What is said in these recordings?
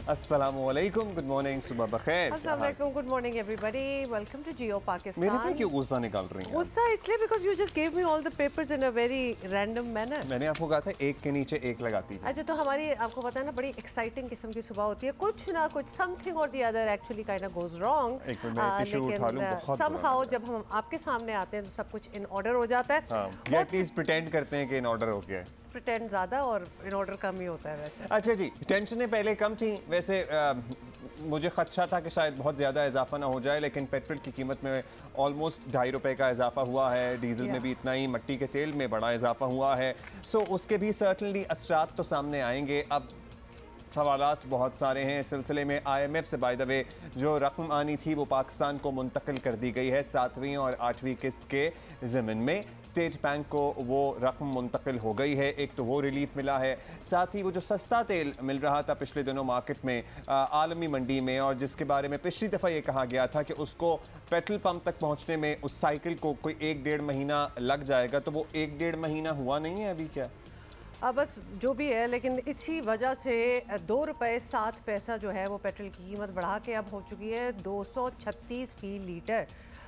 अस्सलामुअलैकुम, good morning, सुबह बखैर। अस्सलामुअलैकुम, good morning everybody, welcome to Geo Pakistan. मेरे पे क्यों गुस्सा निकाल रही हैं? गुस्सा इसलिए because you just gave me all the papers in a very random manner. मैंने आपको कहा था एक के नीचे एक लगाती है। अच्छा, तो हमारी आपको पता है ना, बड़ी एक्साइटिंग किस्म की सुबह होती है, कुछ ना कुछ समथिंग और the other actually kind of goes wrong. लेकिन समहाउ जब हम आपके सामने आते हैं तो सब कुछ इन ऑर्डर हो जाता है। या एटलीस्ट प्रिटेंड करते हैं कि इन ऑर्डर हो गया है। प्रिटेंड ज़्यादा और इन ऑर्डर कम ही होता है वैसे। अच्छा जी, टेंशनें पहले कम थी वैसे। मुझे खदशा था कि शायद बहुत ज़्यादा इजाफा ना हो जाए, लेकिन पेट्रोल की कीमत में ऑलमोस्ट ₹2.5 का इजाफा हुआ है, डीजल में भी इतना ही, मट्टी के तेल में बड़ा इजाफा हुआ है। सो उसके भी सर्टनली असरात तो सामने आएंगे। अब सवालात बहुत सारे हैं इस सिलसिले में। IMF से बाय द वे जो रकम आनी थी वो पाकिस्तान को मुंतकिल कर दी गई है 7वीं और 8वीं किस्त के ज़िमन में। स्टेट बैंक को वो रकम मुंतकिल हो गई है, एक तो वो रिलीफ मिला है। साथ ही वो जो सस्ता तेल मिल रहा था पिछले दिनों मार्केट में, आलमी मंडी में, और जिसके बारे में पिछली दफ़ा ये कहा गया था कि उसको पेट्रोल पंप तक पहुँचने में उस साइकिल को कोई 1-1.5 महीना लग जाएगा, तो वो 1-1.5 महीना हुआ नहीं है अभी क्या? बस जो भी है, लेकिन इसी वजह से ₹2.07 जो है वो पेट्रोल की कीमत बढ़ा के अब हो चुकी है 236 फी लीटर।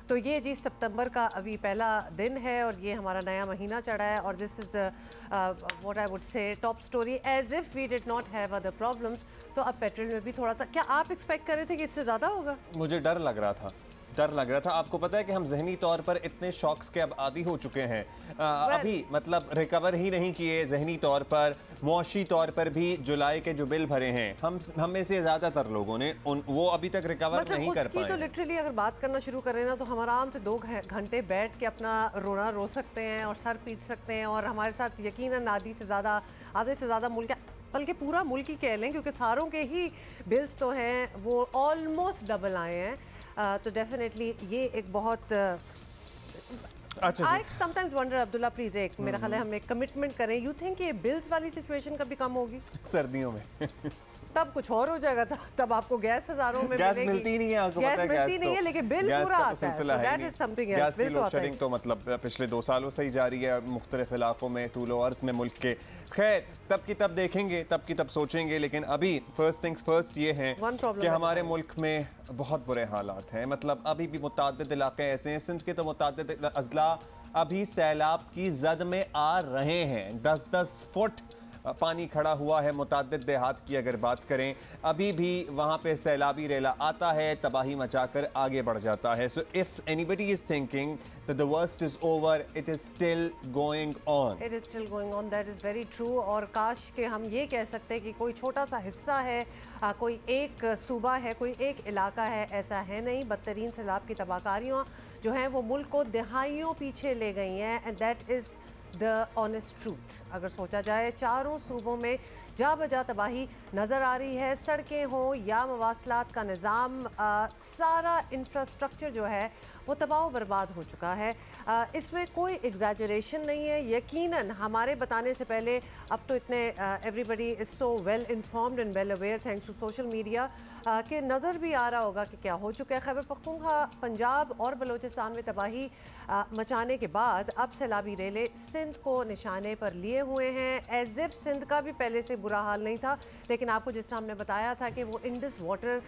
तो ये जी सितंबर का अभी पहला दिन है और ये हमारा नया महीना चढ़ा है। और this is the what I would say top story, as if we did not have other problems. तो अब पेट्रोल में भी थोड़ा सा, क्या आप एक्सपेक्ट कर रहे थे कि इससे ज़्यादा होगा? मुझे डर लग रहा था। आपको पता है कि हम जहनी तौर पर इतने शॉक्स के अब आदी हो चुके हैं। अभी मतलब रिकवर ही नहीं किए जहनी तौर पर, मुआशी तौर पर भी। जुलाई के जो बिल भरे हैं हम में से ज़्यादातर लोगों ने वो अभी तक रिकवर मतलब नहीं कर पाए। तो लिटरली अगर बात करना शुरू करें ना, तो हम आराम से 2 घंटे बैठ के अपना रोना रो सकते हैं और सर पीट सकते हैं। और हमारे साथ यकीनन आधे से ज़्यादा मुल्क, बल्कि पूरा मुल्क ही कह लें, क्योंकि सारों के ही बिल्स तो हैं वो ऑलमोस्ट डबल आए हैं। तो डेफिनेटली ये एक बहुत I sometimes wonder, Abdullah please एक मेरा ख्याल है हम एक कमिटमेंट करें। यू थिंक ये बिल्स वाली सिचुएशन कभी कम होगी सर्दियों में? तब कुछ और हो जाएगा था, तब आपको गैस हज़ारों में गैस मिलती नहीं है, आपको गैस पता है, मिलती नहीं है, लेकिन बिल पूरा आता है। That is something else. Gas की लोड शेडिंग तो मतलब पिछले 2 सालों से ही जारी है मुख्तलिफ इलाकों में, तूलो अर्ज़ में मुल्क के। खैर, तब की तब देखेंगे, तब की तब सोचेंगे। लेकिन अभी फर्स्ट थिंग्स फर्स्ट ये है कि हमारे मुल्क में बहुत बुरे हालात हैं। मतलब अभी भी मुतअद्दिद इलाके ऐसे हैं, सिंध के तो मुतअद्दिद अजला अभी सैलाब की जद में आ रहे हैं। 10-10 फुट पानी खड़ा हुआ है। मुतअद्दिद देहात की अगर बात करें, अभी भी वहाँ पे सैलाबी रेला आता है, तबाही मचाकर आगे बढ़ जाता है। So if anybody is thinking that the worst is over, it is still going on. It is still going on, that is very true. और काश के हम ये कह सकते हैं कि कोई छोटा सा हिस्सा है, कोई एक सूबा है, कोई एक इलाका है, ऐसा है नहीं। बदतरीन सैलाब की तबाहकारियाँ जो हैं वो मुल्क को दहाइयों पीछे ले गई हैं, and that is the honest truth. अगर सोचा जाए, चारों सूबों में जा बजा तबाही नज़र आ रही है। सड़कें हों या मवासलात का निज़ाम, सारा इंफ्रास्ट्रक्चर जो है वो तबाह बर्बाद हो चुका है। इसमें कोई एग्जैजरेशन नहीं है। यकीनन हमारे बताने से पहले अब तो इतने everybody is so well informed and well aware thanks to social media कि नज़र भी आ रहा होगा कि क्या हो चुका है। खैबर पख्तूनख्वा, पंजाब और बलूचिस्तान में तबाही मचाने के बाद अब सैलाबी रेले सिंध को निशाने पर लिए हुए हैं। एज इफ सिंध का भी पहले से बुरा हाल नहीं था, लेकिन आपको जिस तरह हमने बताया था कि वो इंडस वाटर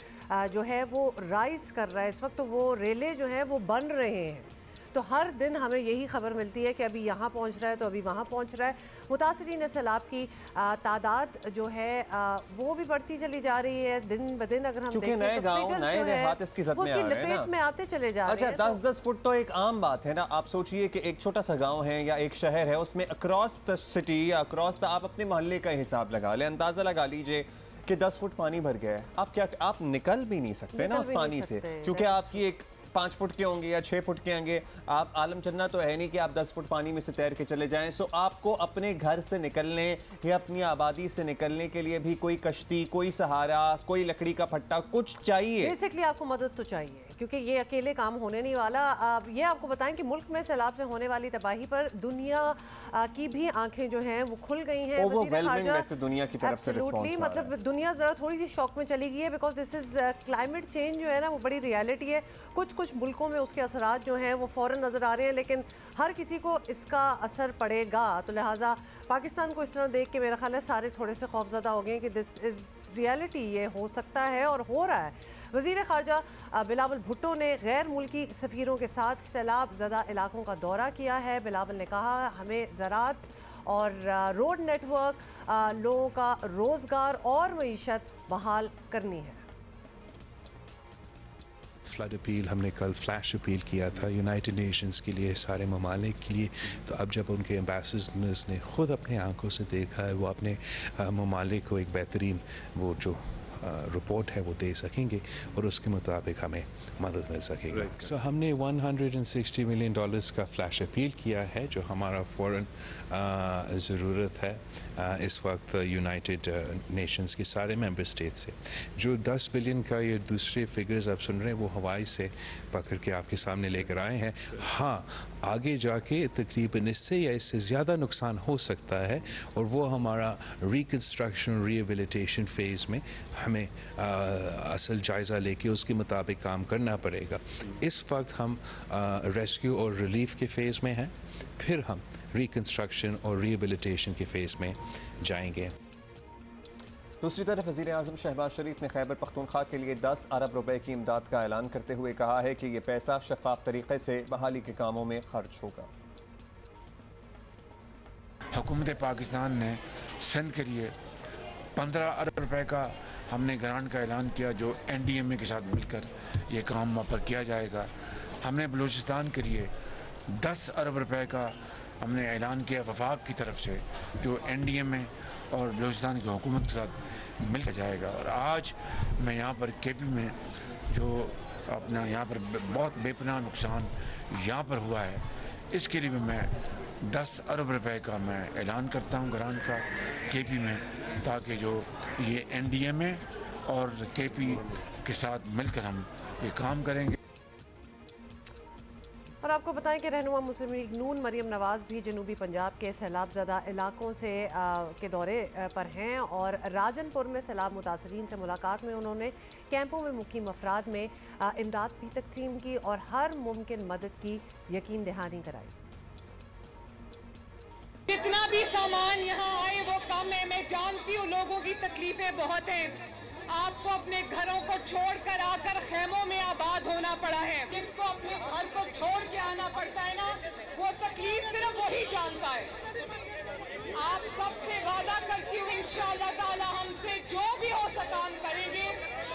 जो है वो राइज कर रहा है इस वक्त, तो वो रेले जो हैं वो बन रहे हैं। तो हर दिन हमें यही खबर मिलती है कि अभी यहाँ पहुँच रहा है तो अभी वहाँ पहुँच रहा है। मुतासरीन सैलाब की तादाद जो है वो भी बढ़ती चली जा रही है दिन ब दिन। अगर हम देखें नए तो गाँव, नए देहात इसकी ज़द में आ रहे हैं ना, में आते चले जा रहे हैं। अच्छा, 10-10 फुट तो एक आम बात है ना। आप सोचिए कि एक छोटा सा गाँव है या एक शहर है, उसमें अक्रॉस द सिटी या अक्रॉस द, आप अपने मोहल्ले का हिसाब लगा लें, अंदाज़ा लगा लीजिए कि 10 फुट पानी भर गया है। आप निकल भी नहीं सकते ना उस पानी से, क्योंकि आपकी एक 5 फुट के होंगे या 6 फुट के होंगे। आप आलम चन्ना तो है नहीं कि आप 10 फुट पानी में से तैर के चले जाएं। सो आपको अपने घर से निकलने या अपनी आबादी से निकलने के लिए भी कोई कश्ती, कोई सहारा, कोई लकड़ी का फट्टा, कुछ चाहिए। बेसिकली आपको मदद तो चाहिए। क्योंकि ये अकेले काम होने नहीं वाला। ये आपको बताएं कि मुल्क में सैलाब से होने वाली तबाही पर दुनिया की भी आंखें जो हैं वो खुल गई हैं। वैसे दुनिया की तरफ से रिस्पॉन्स मतलब दुनिया जरा थोड़ी सी शॉक में चली गई है, because this is climate change जो है ना वो बड़ी रियलिटी है। कुछ मुल्कों में उसके असरात जो हैं वो फ़ौरन नज़र आ रहे हैं, लेकिन हर किसी को इसका असर पड़ेगा। तो लिहाजा पाकिस्तान को इस तरह देख के मेरा ख्याल है सारे थोड़े से खौफजदा हो गए कि दिस इज़ रियलिटी, ये हो सकता है और हो रहा है। वज़ीर ख़ारजा बिलावल भुट्टो ने गैर मुल्की सफ़ीरों के साथ सैलाब ज़दा इलाकों का दौरा किया है। बिलावल ने कहा हमें ज़राअत और रोड नेटवर्क, लोगों का रोज़गार और मईशत बहाल करनी है। फ्लड अपील हमने कल फ्लैश अपील किया था यूनाइटेड नेशंस के लिए, सारे ममालिक के लिए। तो अब जब उनके एम्बेसडर्स ने ख़ुद अपने आंखों से देखा है, वो अपने ममालिक को एक बेहतरीन वो जो रिपोर्ट है वो दे सकेंगे और उसके मुताबिक हमें मदद मिल सकेगी। सो हमने $160 मिलियन का फ्लैश अपील किया है, जो हमारा फ़ौरन ज़रूरत है इस वक्त यूनाइटेड नेशंस के सारे मेंबर स्टेट से। जो 10 बिलियन का ये दूसरे फिगर्स आप सुन रहे हैं वो हवाई से पकड़ के आपके सामने लेकर आए हैं। हाँ, आगे जाके तकरीबन इससे या इससे ज़्यादा नुकसान हो सकता है और वो हमारा रिकन्स्ट्रक्शन रिहेबिलिटेशन फेज़ में हमें असल जायज़ा लेके उसके मुताबिक काम करना पड़ेगा। इस वक्त हम रेस्क्यू और रिलीफ के फ़ेज़ में हैं, फिर हम रिकन्स्ट्रक्शन और रिहेबिलिटेशन के फ़ेज़ में जाएंगे। दूसरी तरफ वज़ीर आज़म शहबाज शरीफ ने खैबर पख्तूनख्वा के लिए 10 अरब रुपए की इमदाद का ऐलान करते हुए कहा है कि ये पैसा शफाफ तरीके से बहाली के कामों में खर्च होगा। हुकूमत पाकिस्तान ने सिंध के लिए 15 अरब रुपए का हमने ग्रांट का ऐलान किया, जो NDMA के साथ मिलकर ये काम वहाँ पर किया जाएगा। हमने बलूचिस्तान के लिए 10 अरब रुपए का हमने ऐलान किया वफाक की तरफ से, जो NDMA और बलूचिस्तान की हुकूमत के साथ मिल जाएगा। और आज मैं यहाँ पर KP में जो अपना यहाँ पर बहुत बेपनाह नुकसान यहाँ पर हुआ है, इसके लिए भी मैं 10 अरब रुपए का मैं ऐलान करता हूँ ग्रांट का KP में, ताकि जो ये NDMA और KP के साथ मिलकर हम ये काम करेंगे। और आपको बताएं कि रहनुमा मुस्लिम लीग नून मरीम नवाज़ भी जनूबी पंजाब के सैलाब ज़दा इलाकों से के दौरे पर हैं और राजनपुर में सैलाब मुतासरीन से मुलाकात में उन्होंने कैंपों में मुकीम अफराद में इमदाद भी तकसीम की और हर मुमकिन मदद की यकीन दहानी कराई। जितना भी सामान यहाँ आए वो कम है, मैं जानती हूँ लोगों की तकलीफें बहुत हैं। आपको अपने घरों को छोड़कर आकर खेमों में आबाद होना पड़ा है। जिसको अपने घर को छोड़ के आना पड़ता है ना, वो तकलीफ सिर्फ वही जानता है। आप सबसे वादा करती हूँ इंशाअल्लाह ताला हमसे जो भी हो सका हम करेंगे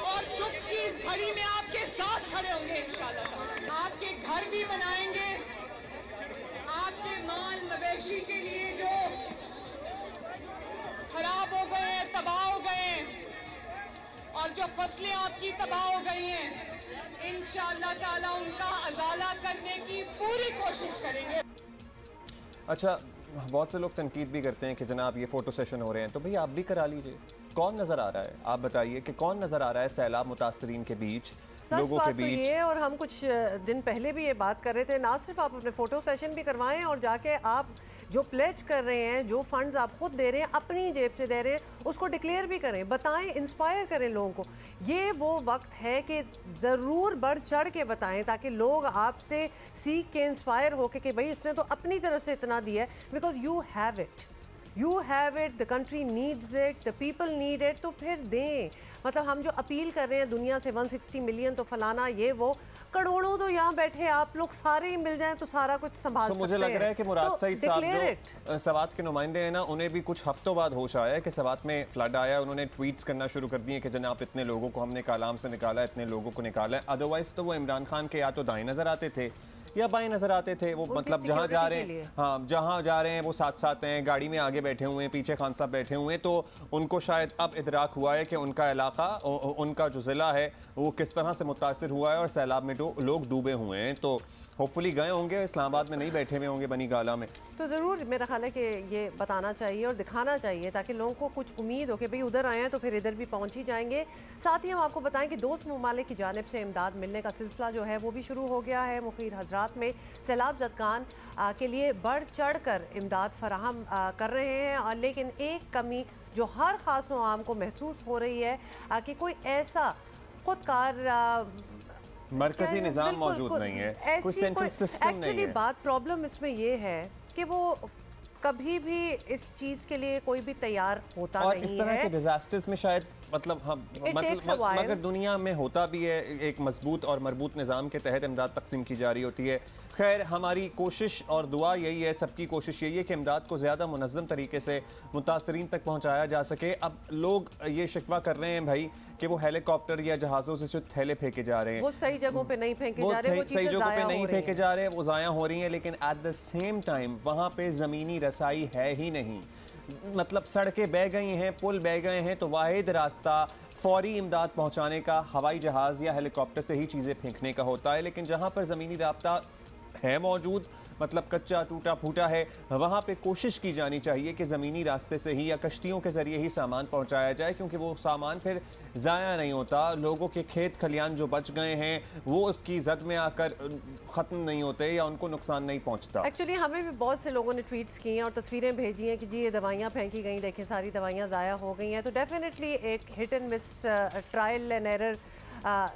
और दुख की इस घड़ी में आपके साथ खड़े होंगे इंशाअल्लाह। आपके घर भी बनाएंगे, आपके माल मवेशी के लिए जो खराब हो गए, तबाह हो गए और जो फसलें आपकी तबाह हो गई हैं, इंशाअल्लाह ताला उनका अजाला करने की पूरी कोशिश करेंगे। अच्छा, बहुत से लोग तनकीद भी करते हैं कि जनाब ये फ़ोटो सेशन हो रहे हैं, तो भाई आप भी करा लीजिए। कौन नज़र आ रहा है, आप बताइए कि कौन नज़र आ रहा है सैलाब मुतासरीन के बीच, लोगों के बीच? तो ये, और हम कुछ दिन पहले भी ये बात कर रहे थे, ना सिर्फ आप अपने फ़ोटो सेशन भी करवाएं और जाके आप जो प्लेज कर रहे हैं, जो फंड्स आप खुद दे रहे हैं, अपनी जेब से दे रहे हैं, उसको डिक्लेयर भी करें, बताएं, इंस्पायर करें लोगों को। ये वो वक्त है कि ज़रूर बढ़ चढ़ के बताएं ताकि लोग आपसे सीख के इंस्पायर होके कि भाई इसने तो अपनी तरफ से इतना दिया है, because you have it, the country needs it, the people need it. तो फिर दें। मतलब हम जो अपील कर रहे हैं दुनिया से 160 मिलियन तो फलाना ये वो, करोड़ों तो यहाँ बैठे आप लोग सारे ही मिल जाएं तो सारा कुछ संभाल सकते हैं। मुझे लग रहा है कि मुराद सईद साहब जो सवात के नुमाइंदे हैं ना, उन्हें भी कुछ हफ्तों बाद होश आया है कि सवात में फ्लड आया। उन्होंने ट्वीट्स करना शुरू कर दिए कि जनाब इतने लोगों को हमने कालाम से निकाला, इतने लोगों को निकाला है। अदरवाइज तो वो इमरान खान के या तो दाएं नजर आते थे या बाएं नजर आते थे। वो मतलब जहाँ जा रहे हैं, हाँ जहाँ जा रहे हैं वो साथ साथ हैं, गाड़ी में आगे बैठे हुए हैं, पीछे खान साहब बैठे हुए हैं। तो उनको शायद अब इदराक हुआ है कि उनका इलाका, उनका जो ज़िला है वो किस तरह से मुतासिर हुआ है और सैलाब में लोग डूबे हुए हैं। तो होपफुली गए होंगे, इस्लामाबाद में नहीं बैठे हुए होंगे बनी गाला में। तो ज़रूर मेरा ख्याल है कि ये बताना चाहिए और दिखाना चाहिए ताकि लोगों को कुछ उम्मीद हो कि भाई उधर आए हैं तो फिर इधर भी पहुंच ही जाएंगे। साथ ही हम आपको बताएं कि दोस्त ममालिक की जानिब से इमदाद मिलने का सिलसिला जो है वो भी शुरू हो गया है। मुखीर हजरात में सैलाब ज़दगान के लिए बढ़ चढ़ कर इमदाद फराहम कर रहे हैं, लेकिन एक कमी जो हर ख़ास व आम को महसूस हो रही है कि कोई ऐसा खुदकार मरकजी निज़ाम मौजूद नहीं है, कोई सेंट्रल सिस्टम नहीं है। एक्चुअली बात प्रॉब्लम इसमें ये है कि वो कभी भी इस चीज़ के लिए कोई भी तैयार होता और नहीं इस तरह है। के डिजास्टर्स में शायद मतलब हम मगर दुनिया में होता भी है, एक मजबूत और मरबूत निज़ाम के तहत इमदाद तकसीम की जा रही होती है। खैर हमारी कोशिश और दुआ यही है, सबकी कोशिश यही है कि इमदाद को ज़्यादा मुनज़्ज़म तरीके से मुतासरीन तक पहुँचाया जा सके। अब लोग ये शिकवा कर रहे हैं भाई कि वो हेलीकॉप्टर या जहाज़ों से जो थैले फेंके जा रहे हैं वो सही जगहों पे नहीं फेंके जा रहे, वो सही जगहों पे नहीं फेंके जा रहे, वो ज़ाया हो रही हैं, लेकिन एट द सेम टाइम वहाँ पे ज़मीनी रसाई है ही नहीं। मतलब सड़कें बह गई हैं, पुल बह गए हैं, तो वाहिद रास्ता फौरी इमदाद पहुँचाने का हवाई जहाज़ या हेलीकॉप्टर से ही चीज़ें फेंकने का होता है। लेकिन जहाँ पर ज़मीनी राब्ता है मौजूद, मतलब कच्चा टूटा फूटा है, वहाँ पे कोशिश की जानी चाहिए कि ज़मीनी रास्ते से ही या कश्तियों के ज़रिए ही सामान पहुँचाया जाए, क्योंकि वो सामान फिर ज़ाया नहीं होता। लोगों के खेत खलियान जो बच गए हैं वो उसकी जद में आकर ख़त्म नहीं होते या उनको नुकसान नहीं पहुँचता। एक्चुअली हमें भी बहुत से लोगों ने ट्वीट्स किए हैं और तस्वीरें भेजी हैं कि जी ये दवाइयाँ फेंकी गई, देखें सारी दवाइयाँ ज़ाया हो गई हैं। तो डेफिनेटली एक hit and miss trial and error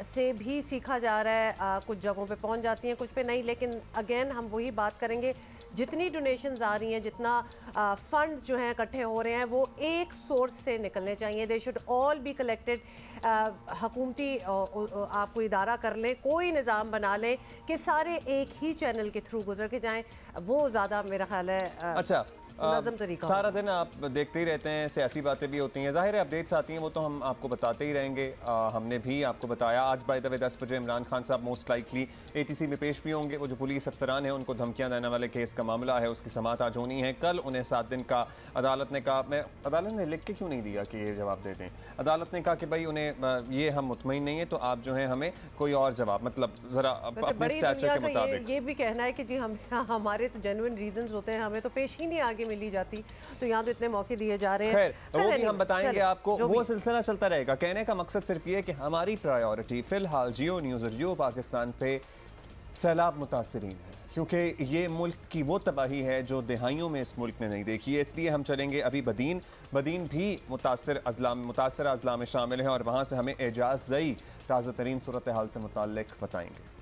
से भी सीखा जा रहा है। कुछ जगहों पे पहुंच जाती हैं, कुछ पे नहीं। लेकिन अगेन हम वही बात करेंगे, जितनी डोनेशंस आ रही हैं, जितना फंड्स जो हैं इकट्ठे हो रहे हैं, वो एक सोर्स से निकलने चाहिए। They should all be collected. हुकूमती आप कोई इदारा कर लें, कोई निज़ाम बना लें कि सारे एक ही चैनल के थ्रू गुजर के जाएँ, वो ज़्यादा मेरा ख्याल है अच्छा तरीका। सारा दिन आप देखते ही रहते हैं, सियासी बातें भी होती हैं, ज़ाहिर है अपडेट्स आती हैं, वो तो हम आपको बताते ही रहेंगे। हमने भी आपको बताया आज बाय द वे 10 बजे इमरान खान साहब मोस्ट लाइकली ATC में पेश भी होंगे। वो जो पुलिस अफसरान हैं उनको धमकियां देने वाले केस का मामला है, उसकी समाअत आज होनी है। कल उन्हें 7 दिन का अदालत ने कहा, मैं अदालत ने लिख के क्यों नहीं दिया कि ये जवाब दे दें। अदालत ने कहा कि भाई उन्हें ये हम मुतमईन नहीं है, तो आप जो है हमें कोई और जवाब, मतलब ज़रा अपने स्टैचर के मुताबिक। ये भी कहना है कि जी हम हमारे तो जेन्युइन रीजंस होते हैं, हमें तो पेश ही नहीं आगे मिली जाती, तो यहाँ तो इतने मौके दिए जा रहे हैं। खैर वो भी हम बताएंगे आपको, वो सिलसिला चलता रहेगा। कहने का मकसद सिर्फ ये कि हमारी प्रायोरिटी फिलहाल जियो न्यूज़ और जियो पाकिस्तान पे सैलाब मुतासरीन है, क्योंकि ये मुल्क की वो तबाही है जो दहाइयों में इस मुल्क ने नहीं देखी है। इसलिए हम चलेंगे अभी बदीन भी मुतासर अजला में शामिल है और वहाँ से हमें एजाज जई ताज़ा तरीन सूरत हाल से मुताल्लिक बताएंगे।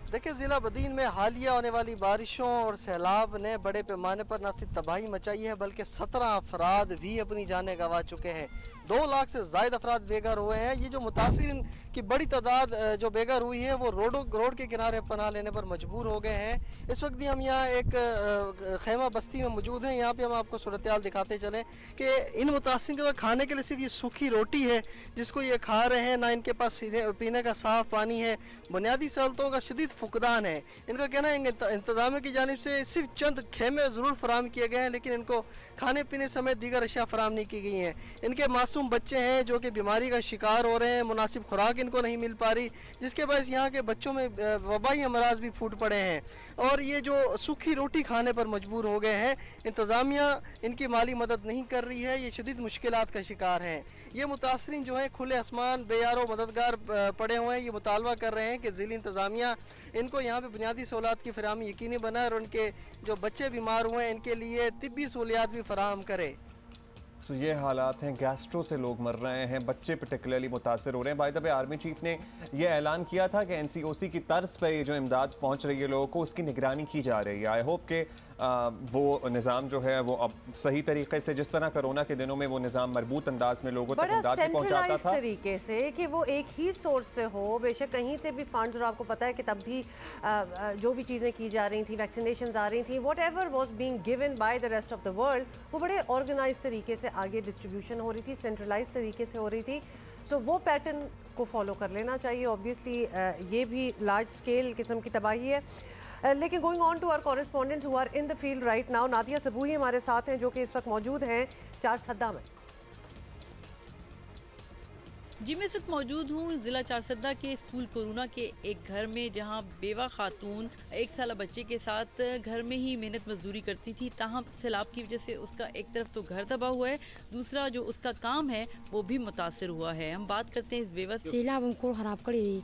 देखिए, ज़िला बदीन में हालिया होने वाली बारिशों और सैलाब ने बड़े पैमाने पर न सिर्फ तबाही मचाई है बल्कि 17 अफराद भी अपनी जानें गंवा चुके हैं। 2 लाख से ज़ायद अफराद बेघर हुए हैं। ये जो मुतासिरीन की बड़ी तादाद जो बेघर हुई है वो रोड के किनारे पनाह लेने पर मजबूर हो गए हैं। इस वक्त भी हम यहाँ एक खैमा बस्ती में मौजूद हैं। यहाँ पे हम आपको सूरत हाल दिखाते चलें कि इन मुतासिरीन के पास खाने के लिए सिर्फ ये सूखी रोटी है जिसको ये खा रहे हैं, ना इनके पास पीने का साफ पानी है, बुनियादी सहूलतों का शदीद फुकदान है। इनका कहना है इंतजामिया की जानिब से सिर्फ चंद खेमे ज़रूर फराहम किए गए हैं, लेकिन इनको खाने पीने समेत दीगर अशिया फराहम नहीं की गई हैं। इनके मासूम बच्चे हैं जो कि बीमारी का शिकार हो रहे हैं, मुनासिब खुराक इनको नहीं मिल पा रही, जिसके बायस यहाँ के बच्चों में वबाई अमराज भी फूट पड़े हैं और ये जो सूखी रोटी खाने पर मजबूर हो गए हैं। इंतज़ामिया इनकी माली मदद नहीं कर रही है, ये शदीद मुश्किलात का शिकार हैं। ये मुतासरीन जो हैं खुले आसमान बेयारो मददगार पड़े हुए हैं। ये मुतालबा कर रहे हैं कि ज़िली इंतज़ामिया इनको यहाँ पे बुनियादी सहूलत की फराहमी यकीनी बनाए और उनके जो बच्चे बीमार हुए हैं इनके लिए तिब्बी सहूलियात भी फराहम करे। तो ये हालात हैं, गैस्ट्रो से लोग मर रहे हैं, बच्चे पर्टिकुलरली मुतासर हो रहे हैं। By the way army chief ने यह ऐलान किया था कि NCOC की तर्ज पर ये जो इमदाद पहुंच रही है लोगों को, उसकी निगरानी की जा रही है। आई होप के वो निज़ाम जो है वो अब सही तरीके से, जिस तरह कोरोना के दिनों में वो निज़ाम मरबूत अंदाज में लोगों तक इमदाद पहुंचाता था, तरीके से कि वो एक ही सोर्स से हो, बेशक कहीं से भी फंड्स, और आपको पता है कि तब भी जो भी चीज़ें की जा रही थी, वैक्सीनेशन आ रही थी, what ever was being given by the rest of the world, वो बड़े ऑर्गेनाइज तरीके से आगे डिस्ट्रीब्यूशन हो रही थी, सेंट्रलाइज तरीके से हो रही थी। सो वो पैटर्न को फॉलो कर लेना चाहिए। ऑब्वियसली ये भी लार्ज स्केल किस्म की तबाही है। लेकिन going on to our correspondents who are in the field right now, Nadia Sabuhi हमारे साथ हैं जो कि इस वक्त मौजूद हैं चार सद्दा में। जी, मैं इस वक्त मौजूद हूँ ज़िला चारसद्दा के स्कूल कोरोना के एक घर में, जहाँ बेवा खातून 1 साल बच्चे के साथ घर में ही मेहनत मजदूरी करती थी। ताहम सैलाब की वजह से उसका एक तरफ तो घर तबाह हुआ है, दूसरा जो उसका काम है वो भी मुतासर हुआ है। हम बात करते हैं इस बेवा से। सैलाब हमको खराब करी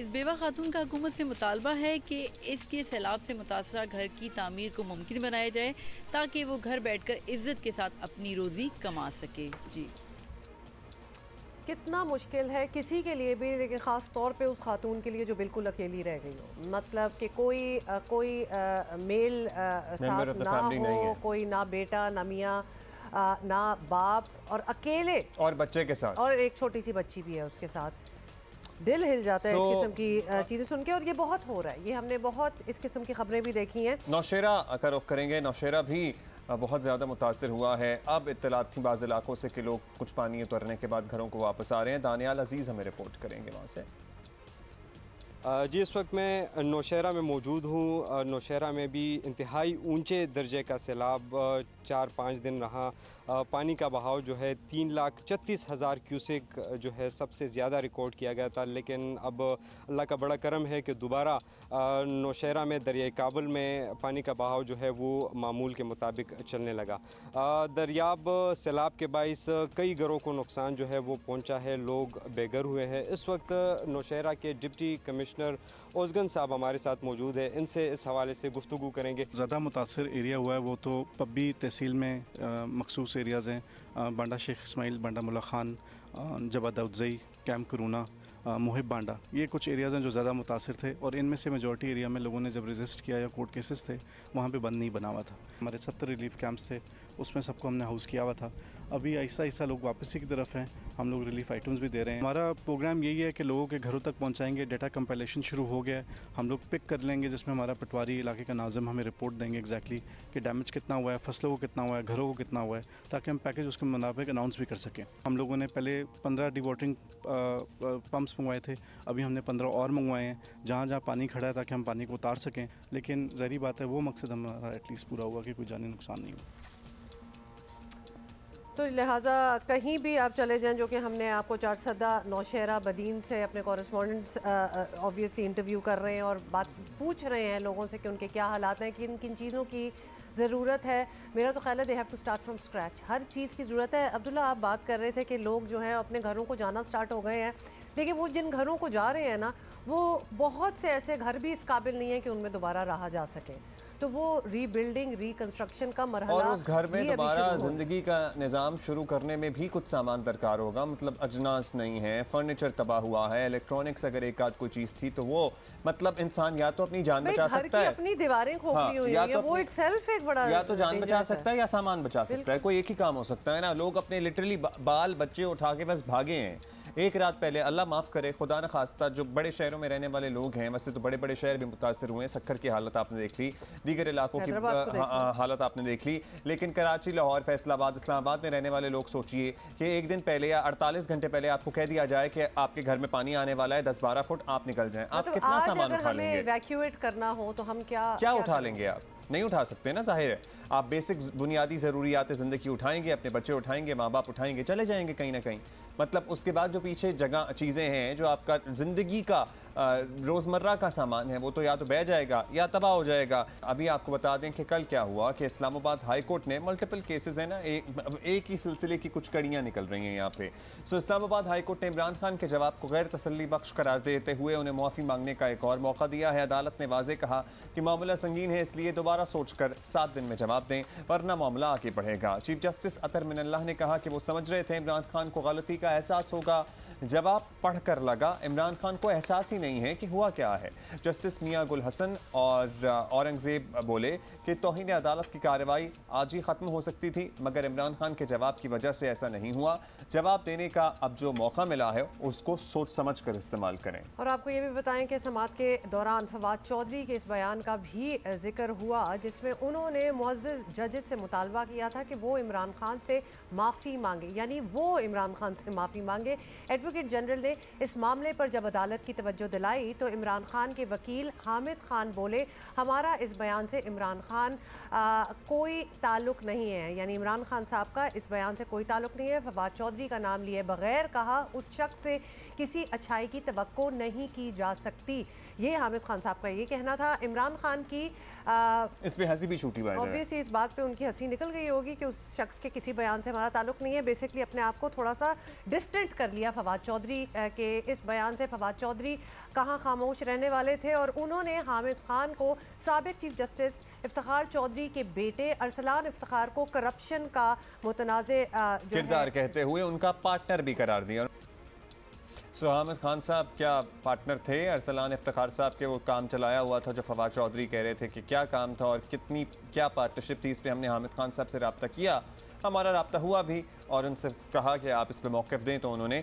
इस बेवा खातून का हुकूमत से मुतालबा है कि इसके सैलाब से मुतासरा घर की तामीर को मुमकिन बनाया जाए ताकि वो घर बैठकर इज्जत के साथ अपनी रोज़ी कमा सके। जी, कितना मुश्किल है किसी के लिए भी, लेकिन ख़ास तौर पे उस खातून के लिए जो बिल्कुल अकेली रह गई हो। मतलब कि कोई मेल साथ ना हो, कोई ना बेटा ना मियाँ ना बाप, और अकेले और बच्चे के साथ, और एक छोटी सी बच्ची भी है उसके साथ। दिल हिल जाता है इस किस्म की चीज़ें सुन के, और ये बहुत हो रहा है। ये हमने बहुत इस किस्म की खबरें भी देखी हैं। नौशेरा का रुख करेंगे। नौशेरा भी बहुत ज़्यादा मुतासर हुआ है। अब इत्तलात थी बाज़ इलाकों से कि लोग कुछ पानी उतरने के बाद घरों को वापस आ रहे हैं। दानियाल अजीज़ हमें रिपोर्ट करेंगे वहाँ से। जी, इस वक्त मैं नौशहरा में मौजूद हूँ। नौशहरा में भी इंतहाई ऊंचे दर्जे का सैलाब 4-5 दिन रहा। पानी का बहाव जो है 3,36,000 क्यूसेक जो है सबसे ज़्यादा रिकॉर्ड किया गया था। लेकिन अब अल्लाह का बड़ा करम है कि दोबारा नौशहरा में दरियाई काबुल में पानी का बहाव जो है वो मामूल के मुताबिक चलने लगा। दरियाब सैलाब के बाइस कई घरों को नुकसान जो है वो पहुँचा है, लोग बेघर हुए हैं। इस वक्त नौशहरा के डिप्टी कमिश्नर ओज़गन साहब हमारे साथ मौजूद है, इनसे इस हवाले से गुफ्तगू करेंगे। ज़्यादा मुतासर एरिया हुआ है वो तो पब्बी तहसील में मखसूस एरियाज़ हैं। बांडा शेख इस्माइल, बांडा मुल्ला खान, जबा दाऊदज़ई, कैंप करूना, मुहिब बांडा, ये कुछ एरियाज़ हैं जो ज़्यादा मुतासर थे। और इनमें से मेजॉरिटी एरिया में लोगों ने जब रजिस्ट किया या कोर्ट केसेस थे वहाँ पे बंद नहीं बना हुआ था। हमारे 70 रिलीफ कैंप्स थे, उसमें सबको हमने हाउस किया हुआ था। अभी ऐसा ऐसा लोग वापसी की तरफ हैं, हम लोग रिलीफ आइटम्स भी दे रहे हैं। हमारा प्रोग्राम यही है कि लोगों के घरों तक पहुँचाएँगे। डेटा कंपाइलेशन शुरू हो गया है, हम लोग पिक कर लेंगे, जिसमें हमारा पटवारी इलाके का नाज़िम हमें रिपोर्ट देंगे एग्जैक्टली कि डैमेज कितना हुआ है, फसलों को कितना हुआ है, घरों को कितना हुआ है, ताकि हम पैकेज उसके मुताबिक अनाउंस भी कर सकें। हम लोगों ने पहले 15 डिवॉटरिंग पम्प्स मंगवाए थे, अभी हमने 15 और मंगवाए हैं जहाँ जहाँ पानी खड़ा है, ताकि हम पानी को उतार सकें। लेकिन ज़ाहिर बात है वो मकसद हमारा एटलीस्ट पूरा हुआ कि कोई जानी नुकसान नहीं हुआ। तो लिहाजा कहीं भी आप चले जाएं, जो कि हमने आपको चारसद्दा, नौशहरा, बदीन से अपने कॉरेस्पॉन्डेंट्स ऑब्वियसली इंटरव्यू कर रहे हैं और बात पूछ रहे हैं लोगों से कि उनके क्या हालात हैं, किन किन चीज़ों की ज़रूरत है। मेरा तो ख्याल है they have to start from scratch, हर चीज़ की ज़रूरत है। अब्दुल्ला, आप बात कर रहे थे कि लोग जो हैं अपने घरों को जाना स्टार्ट हो गए हैं, लेकिन वो जिन घरों को जा रहे हैं ना, वो बहुत से ऐसे घर भी इस काबिल नहीं है कि उनमें दोबारा रहा जा सके। तो वो रीबिल्डिंग, रिकंस्ट्रक्शन का मरहला, और उस घर में दोबारा ज़िंदगी का निज़ाम शुरू करने में भी कुछ सामान दरकार होगा। मतलब अजनास नहीं है, फर्नीचर तबाह हुआ है, इलेक्ट्रॉनिक्स अगर एक आध कोई चीज़ थी तो वो मतलब इंसान या तो अपनी जान बचा सकता है, अपनी दीवारें खोखली हुई हैं, वो इटसेल्फ एक बड़ा, या तो जान बचा सकता है या सामान बचा सकता है। कोई एक ही काम हो सकता है ना। लोग अपने लिटरली बाल बच्चे उठा के बस भागे हैं। एक रात पहले, अल्लाह माफ़ करे, खुदा न खास्ता, जो बड़े शहरों में रहने वाले लोग हैं, वैसे तो बड़े बड़े शहर भी मुतासर हुए हैं, सक्खर की हालत आपने देख ली, दीगर इलाकों की हालत आपने देख ली, लेकिन कराची, लाहौर, फैसलाबाद, इस्लामाबाद में रहने वाले लोग सोचिए कि एक दिन पहले या 48 घंटे पहले आपको कह दिया जाए कि आपके घर में पानी आने वाला है 10-12 फुट, आप निकल जाएं, आप कितना सामान उठा लेंगे? इवैक्यूएट करना हो तो हम क्या उठा लेंगे? आप नहीं उठा सकते ना, जाहिर है। आप बेसिक बुनियादी ज़रूरियात ज़िंदगी उठाएंगे, अपने बच्चे उठाएंगे, माँ बाप उठाएंगे, चले जाएंगे कहीं ना कहीं। मतलब उसके बाद जो पीछे जगह चीज़ें हैं, जो आपका ज़िंदगी का रोज़मर्रा का सामान है, वो तो या तो बह जाएगा या तबाह हो जाएगा। अभी आपको बता दें कि कल क्या हुआ कि इस्लामाबाद हाई कोर्ट ने मल्टीपल केसेस है ना, एक ही सिलसिले की कुछ कड़ियाँ निकल रही हैं यहाँ पे। सो इस्लामाबाद हाई कोर्ट ने इमरान खान के जवाब को गैर तसल्ली बख्श करार देते हुए उन्हें मुआफ़ी मांगने का एक और मौका दिया है। अदालत ने वाज़ेह कहा कि मामला संगीन है, इसलिए दोबारा सोच कर 7 दिन में जवाब दें, वरना मामला आगे बढ़ेगा। चीफ जस्टिस अतर मिनल्लाह ने कहा कि वो समझ रहे थे इमरान खान को गलती का एहसास होगा। जवाब पढ़कर लगा इमरान खान को एहसास ही नहीं है कि हुआ क्या है। जस्टिस मियां गुल हसन और औरंगजेब बोले कि तौहीन अदालत की कार्रवाई आज ही ख़त्म हो सकती थी, मगर इमरान खान के जवाब की वजह से ऐसा नहीं हुआ। जवाब देने का अब जो मौका मिला है उसको सोच समझ कर इस्तेमाल करें। और आपको ये भी बताएं कि समाअत के दौरान फवाद चौधरी के इस बयान का भी जिक्र हुआ, जिसमें उन्होंने मुअज़्ज़िज़ जजेस से मुतालबा किया था कि वो इमरान खान से माफ़ी मांगे, यानी वो इमरान खान से माफ़ी मांगे। एडवोकेट जनरल ने इस मामले पर जब अदालत की तवज्जो दिलाई तो इमरान खान के वकील हामिद खान बोले, हमारा इस बयान से इमरान खान कोई ताल्लुक नहीं है, यानी इमरान खान साहब का इस बयान से कोई ताल्लुक नहीं है। फवाद चौधरी का नाम लिए बगैर कहा उस शख्स से किसी अच्छाई की तवक्को नहीं की जा सकती। ये हामिद खान साहब का ये कहना था। इमरान खान की इस पे हंसी भी छूटी बात है। ऑब्वियसली इस बात पे उनकी हंसी निकल गई होगी कि उस शख्स के किसी बयान से हमारा ताल्लुक नहीं है। बेसिकली अपने आप को थोड़ा सा डिस्टेंट कर लिया फवाद चौधरी के इस बयान से। फवाद चौधरी कहाँ खामोश रहने वाले थे और उन्होंने हामिद खान को साबिक चीफ जस्टिस इफ्तिखार चौधरी के बेटे अरसलान इफ्तिखार को करप्शन का मुतनाज़े किरदार कहते हुए उनका पार्टनर भी करार दिया। हामिद खान साहब क्या पार्टनर थे अरसलान इफ्तिखार साहब के? वो काम चलाया हुआ था जो फवाद चौधरी कह रहे थे कि क्या काम था और कितनी क्या पार्टनरशिप थी। इस पे हमने हामिद खान साहब से रब्ता किया, हमारा रब्ता हुआ भी और उनसे कहा कि आप इस पे मौक़िफ़ दें, तो उन्होंने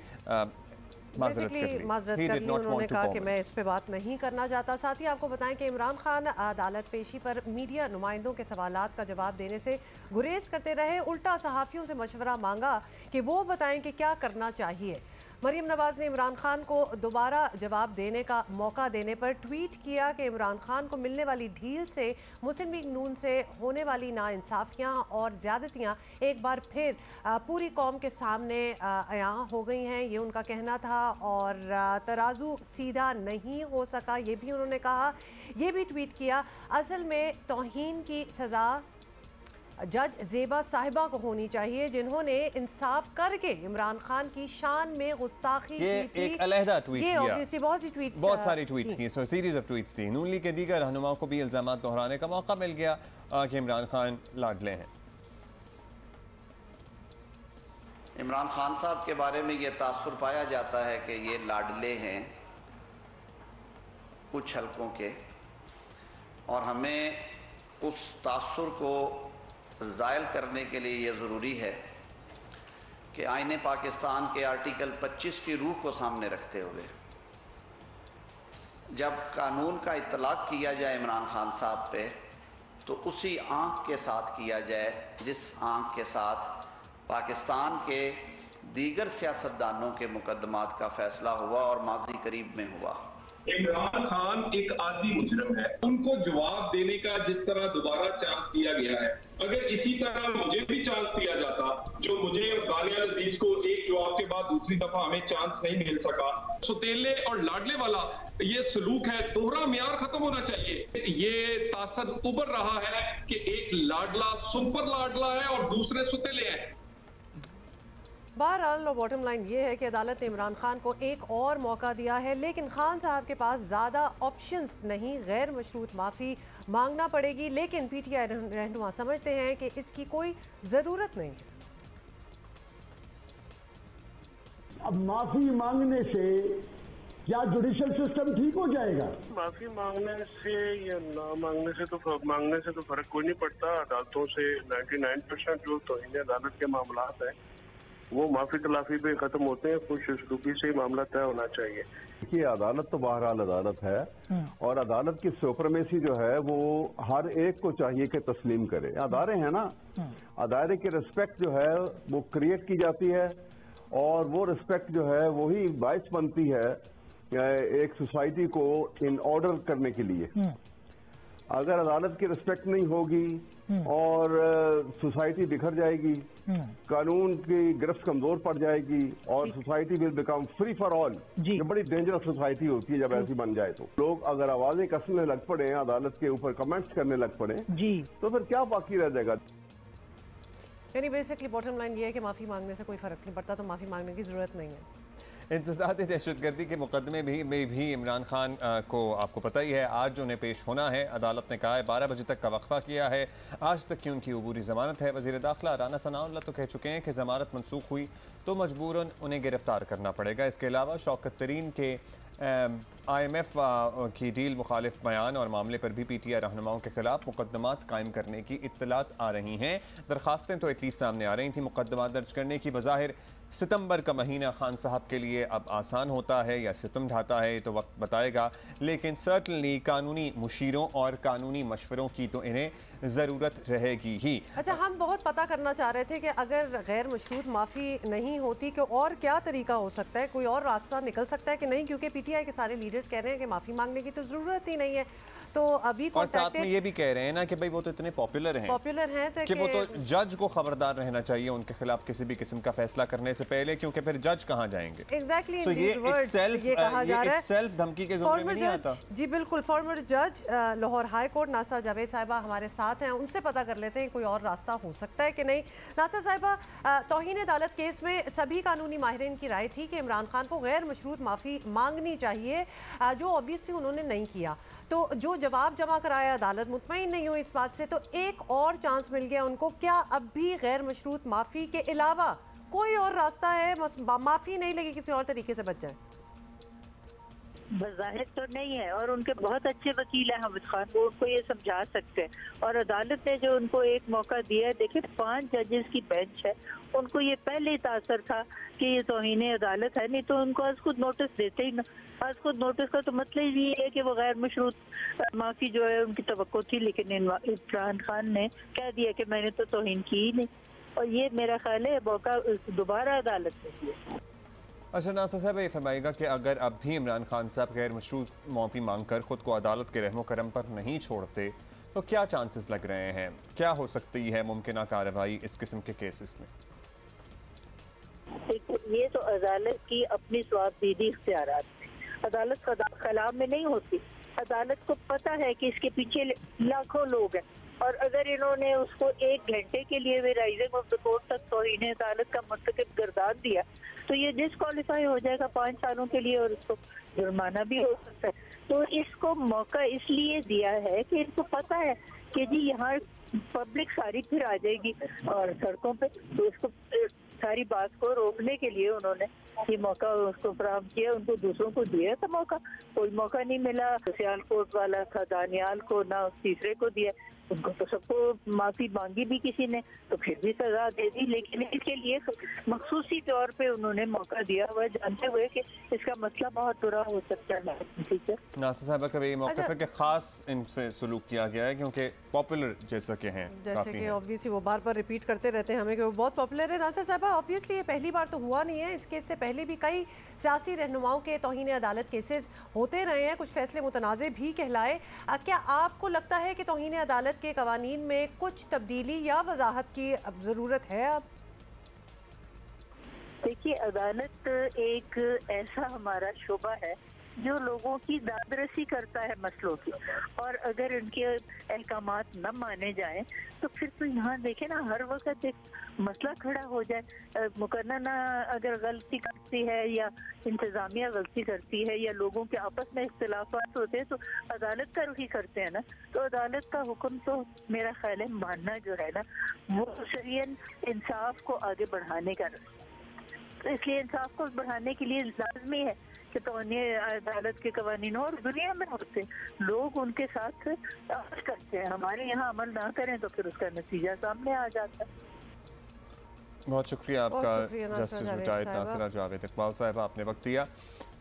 माजरत कर ली। उन्होंने कहा कि मैं इस पे बात नहीं करना चाहता। साथ ही आपको बताएं कि इमरान खान अदालत पेशी पर मीडिया नुमाइंदों के सवालात का जवाब देने से गुरेज करते रहे। उल्टा सहाफ़ियों से मशवरा मांगा कि वो बताएं कि क्या करना चाहिए। मरीम नवाज ने इमरान खान को दोबारा जवाब देने का मौका देने पर ट्वीट किया कि इमरान खान को मिलने वाली ढील से मुस्लिम लीग नून से होने वाली नाइंसाफ़ियाँ और ज़्यादतियाँ एक बार फिर पूरी कौम के सामने आया हो गई हैं, ये उनका कहना था। और तराजू सीधा नहीं हो सका, ये भी उन्होंने कहा। ये भी ट्वीट किया, असल में तौहीन की सज़ा जज ज़ेबा साहिबा को होनी चाहिए, जिन्होंने इंसाफ करके इमरान खान की शान में गुस्ताखी की थी। एक अलहदा ट्वीट किया। ऑब्वियसली बहुत सारी ट्वीट्स की, सो सीरीज ऑफ ट्वीट्स थी। नून लीग के दीगर रहनुमाओं को भी इल्जाम दोहराने का मौका मिल गया कि इमरान खान लाडले हैं। इमरान खान साहब के बारे में ये तासुर पाया जाता है कि ये लाडले हैं कुछ हलकों के, और हमें उस तासुर को ज़ायल करने के लिए ये ज़रूरी है कि आईने पाकिस्तान के आर्टिकल 25 की रूह को सामने रखते हुए जब कानून का इतलाक़ किया जाए इमरान खान साहब पे, तो उसी आँख के साथ किया जाए जिस आँख के साथ पाकिस्तान के दीगर सियासतदानों के मुकदमात का फ़ैसला हुआ और माजी करीब में हुआ। इमरान खान एक आदी मुजरिम है, उनको जवाब देने का जिस तरह दोबारा चांस दिया गया है, अगर इसी तरह मुझे भी चांस दिया जाता, जो मुझे और दानियाल अजीज को एक जवाब के बाद दूसरी दफा हमें चांस नहीं मिल सका। सुतेले और लाडले वाला ये सलूक है, दोहरा मियार खत्म होना चाहिए। ये तासद उभर रहा है कि एक लाडला सुपर लाडला है और दूसरे सुतेले हैं। बहरहाल बॉटम लाइन ये है कि अदालत ने इमरान खान को एक और मौका दिया है, लेकिन खान साहब के पास ज़्यादा ऑप्शंस नहीं, गैर मशरूत माफ़ी मांगना पड़ेगी। लेकिन पीटीआई रहनुमा समझते हैं कि इसकी कोई ज़रूरत नहीं है। अब माफ़ी मांगने से क्या जुडिशल सिस्टम ठीक हो जाएगा? माफ़ी मांगने से या ना मांगने से तो फ़र्क कोई नहीं पड़ता। अदालतों से 99% जो तौहीन अदालत के मामला हैं वो माफी तलाफी पे खत्म होते हैं, खुश उसलूबी से मामला तय होना चाहिए। देखिए, अदालत तो बहरहाल अदालत है और अदालत की सुपरमेसी जो है वो हर एक को चाहिए कि तस्लीम करे। अदारे हैं ना, अदारे की रिस्पेक्ट जो है वो क्रिएट की जाती है और वो रिस्पेक्ट जो है वही बाइस बनती है एक सोसाइटी को इन ऑर्डर करने के लिए। अगर अदालत की रिस्पेक्ट नहीं होगी और सोसाइटी बिखर जाएगी, कानून की गिरफ्त कमजोर पड़ जाएगी और society will become free for all. ये बड़ी डेंजरस सोसाइटी होती है जब ऐसी बन जाए। तो लोग अगर आवाजें कसने लग पड़े, अदालत के ऊपर कमेंट्स करने लग पड़े तो फिर क्या बाकी रह जाएगा। यानी बेसिकली बॉटम लाइन ये है कि माफ़ी मांगने से कोई फ़र्क नहीं पड़ता, तो माफ़ी मांगने की ज़रूरत नहीं है। इंसदाद दहशतगर्दी के मुकदमे में भी इमरान खान को आपको पता ही है आज जो उन्हें पेश होना है। अदालत ने कहा है 12 बजे तक का वक्फा किया है, आज तक की उनकी अबूरी ज़मानत है। वज़ीर दाखिला राना सनाउल्लाह तो कह चुके हैं कि ज़मानत मनसूख हुई तो मजबूरन उन्हें गिरफ्तार करना पड़ेगा। इसके अलावा शौकत तरीन के IMF की डील मुखालिफ बयान और मामले पर भी PTI रहनुमाओं के खिलाफ मुकदमात कायम करने की इत्तलात आ रही हैं। दरखास्तें तो एटलीस्ट सामने आ रही थी। मुकदमा दर्ज करने की बज़ाहिर सितंबर का महीना खान साहब के लिए अब आसान होता है या सितम ढाता है तो वक्त बताएगा, लेकिन सर्टनली कानूनी मुशीरों और कानूनी मशवरों की तो इन्हें ज़रूरत रहेगी ही। अच्छा, हम बहुत पता करना चाह रहे थे कि अगर गैर मशरूत माफ़ी नहीं होती कि और क्या तरीका हो सकता है, कोई और रास्ता निकल सकता है कि नहीं, क्योंकि PTI के सारे लीडर्स कह रहे हैं कि माफ़ी मांगने की तो ज़रूरत ही नहीं है। तो अभी और साथ में ये भी कह रहे हैं ना कि भाई वो तो इतने पॉपुलर हैं कि वो तो जज को खबरदार रहना चाहिए उनके खिलाफ किसी भी किस्म का फैसला करने से पहले, क्योंकि फिर जज कहाँ जाएंगे। एग्जैक्टली so ये कहा जा रहा है सेल्फ धमकी के ज़ुम्मे में नहीं आता। जी बिल्कुल। फॉर्मर जज लाहौर हाई कोर्ट नासरा जावेद साहिबा हमारे साथ हैं, उनसे पता कर लेते हैं कोई और रास्ता हो सकता है कि नहीं। नासरा साहिबा, तौहीन अदालत केस में सभी कानूनी माहिरीन की राय थी कि इमरान खान को गैर मशरूत माफ़ी मांगनी चाहिए, जो ऑब्वियसली उन्होंने नहीं किया। तो जो जवाब जमा कराया अदालत मुतमईन नहीं हुई इस बात से, तो एक और चांस मिल गया उनको। क्या अब भी गैर मशरूत माफ़ी के अलावा कोई और रास्ता है, माफ़ी नहीं लगी किसी और तरीके से बच जाए? बज़ाहिर तो नहीं है, और उनके बहुत अच्छे वकील हैं हामिद खान, वो उनको ये समझा सकते हैं। और अदालत ने जो उनको एक मौका दिया है, देखिए 5 जजेस की बेंच है, उनको ये पहले ही तासर था कि ये तौहीन अदालत है, नहीं तो उनको आज खुद नोटिस देते ही ना। आज खुद नोटिस का तो मतलब ये है कि वो गैर मशरूत माफ़ी जो है उनकी तवक्को थी, लेकिन इमरान खान ने कह दिया कि मैंने तो तौहीन की ही नहीं, और ये मेरा ख्याल है मौका दोबारा अदालत ने दिया। अच्छा नासर साहब, ये फरमाइएगा कि अगर अब भी इमरान खान साहब गैर मशरूत माफ़ी मांगकर ख़ुद को अदालत के रहमो करम पर नहीं छोड़ते तो क्या चांसेस लग रहे हैं, क्या हो सकती है मुमकिन कार्रवाई इस किस्म के केसेस में? ये तो अदालत की अपनी स्वाबदीदी इख्तियारात है, अदालत खिलाफ में नहीं होती। अदालत को पता है कि इसके पीछे लाखों लोग हैं, और अगर इन्होंने उसको 1 घंटे के लिए भी राइजिंग ऑफ द कोर्ट तक तौहीन अदालत का मुर्तकिब गर्दान दिया तो ये डिस्क्वालीफाई हो जाएगा 5 सालों के लिए, और उसको जुर्माना भी हो सकता है। तो इसको मौका इसलिए दिया है कि इनको पता है कि जी यहाँ पब्लिक सारी फिर आ जाएगी और सड़कों पे, तो उसको सारी बात को रोकने के लिए उन्होंने ये मौका उसको फराहम किया, उनको दूसरों को दिया था मौका। कोई मौका नहीं मिला, सियालकोट वाला था दानियाल को, ना उस तीसरे को दिया, उनको तो सबको माफ़ी मांगी भी किसी ने तो फिर भी सजा दे दी, लेकिन इसके लिए मखसूसी तौर पे उन्होंने मौका दिया हुआ जानते हुए कि इसका मसला बहुत बुरा हो सकता है। नासर साहब का ये मौका है कि खास इनसे सलूक किया गया है क्योंकि पॉपुलर जैसा के हैं, जैसे कि ऑब्वियसली वो बार बार रिपीट करते रहते हैं हमें कि वो बहुत पॉपुलर है। नासर साहब, ऑब्वियसली ये पहली बार तो हुआ नहीं है, इस केस से पहले भी कई सियासी रहनुमाओं के तौहीन अदालत केसेस होते रहे हैं, कुछ फैसले मुतनाज़े भी कहलाए। क्या आपको लगता है कि तौहीन अदालत के कवानीन में कुछ तब्दीली या वजाहत की अब ज़रूरत है? अब देखिए, अदालत एक ऐसा हमारा शोबा है जो लोगों की दादरसी करता है मसलों की, और अगर इनके अहकामात न माने जाएं तो फिर तो यहाँ देखें ना, हर वक्त एक मसला खड़ा हो जाए। मुकर्रना अगर गलती करती है या इंतज़ामिया गलती करती है या लोगों के आपस में इख्तिलाफात होते हैं तो अदालत का रुख ही करते हैं ना। तो अदालत का हुक्म तो मेरा ख्याल है मानना जो है ना, वो शरीयन इंसाफ को आगे बढ़ाने का, तो इसलिए इंसाफ को बढ़ाने के लिए लाजमी है कि तौहीन अदालत के कवानीन और दुनिया में होते लोग उनके साथ अमल करते हैं, हमारे यहाँ अमल ना करें तो फिर उसका नतीजा सामने आ जाता है। बहुत शुक्रिया आपका जस्टिस रिटायर्ड नासिरा जावेद इकबाल साहिबा, आपने वक्त दिया।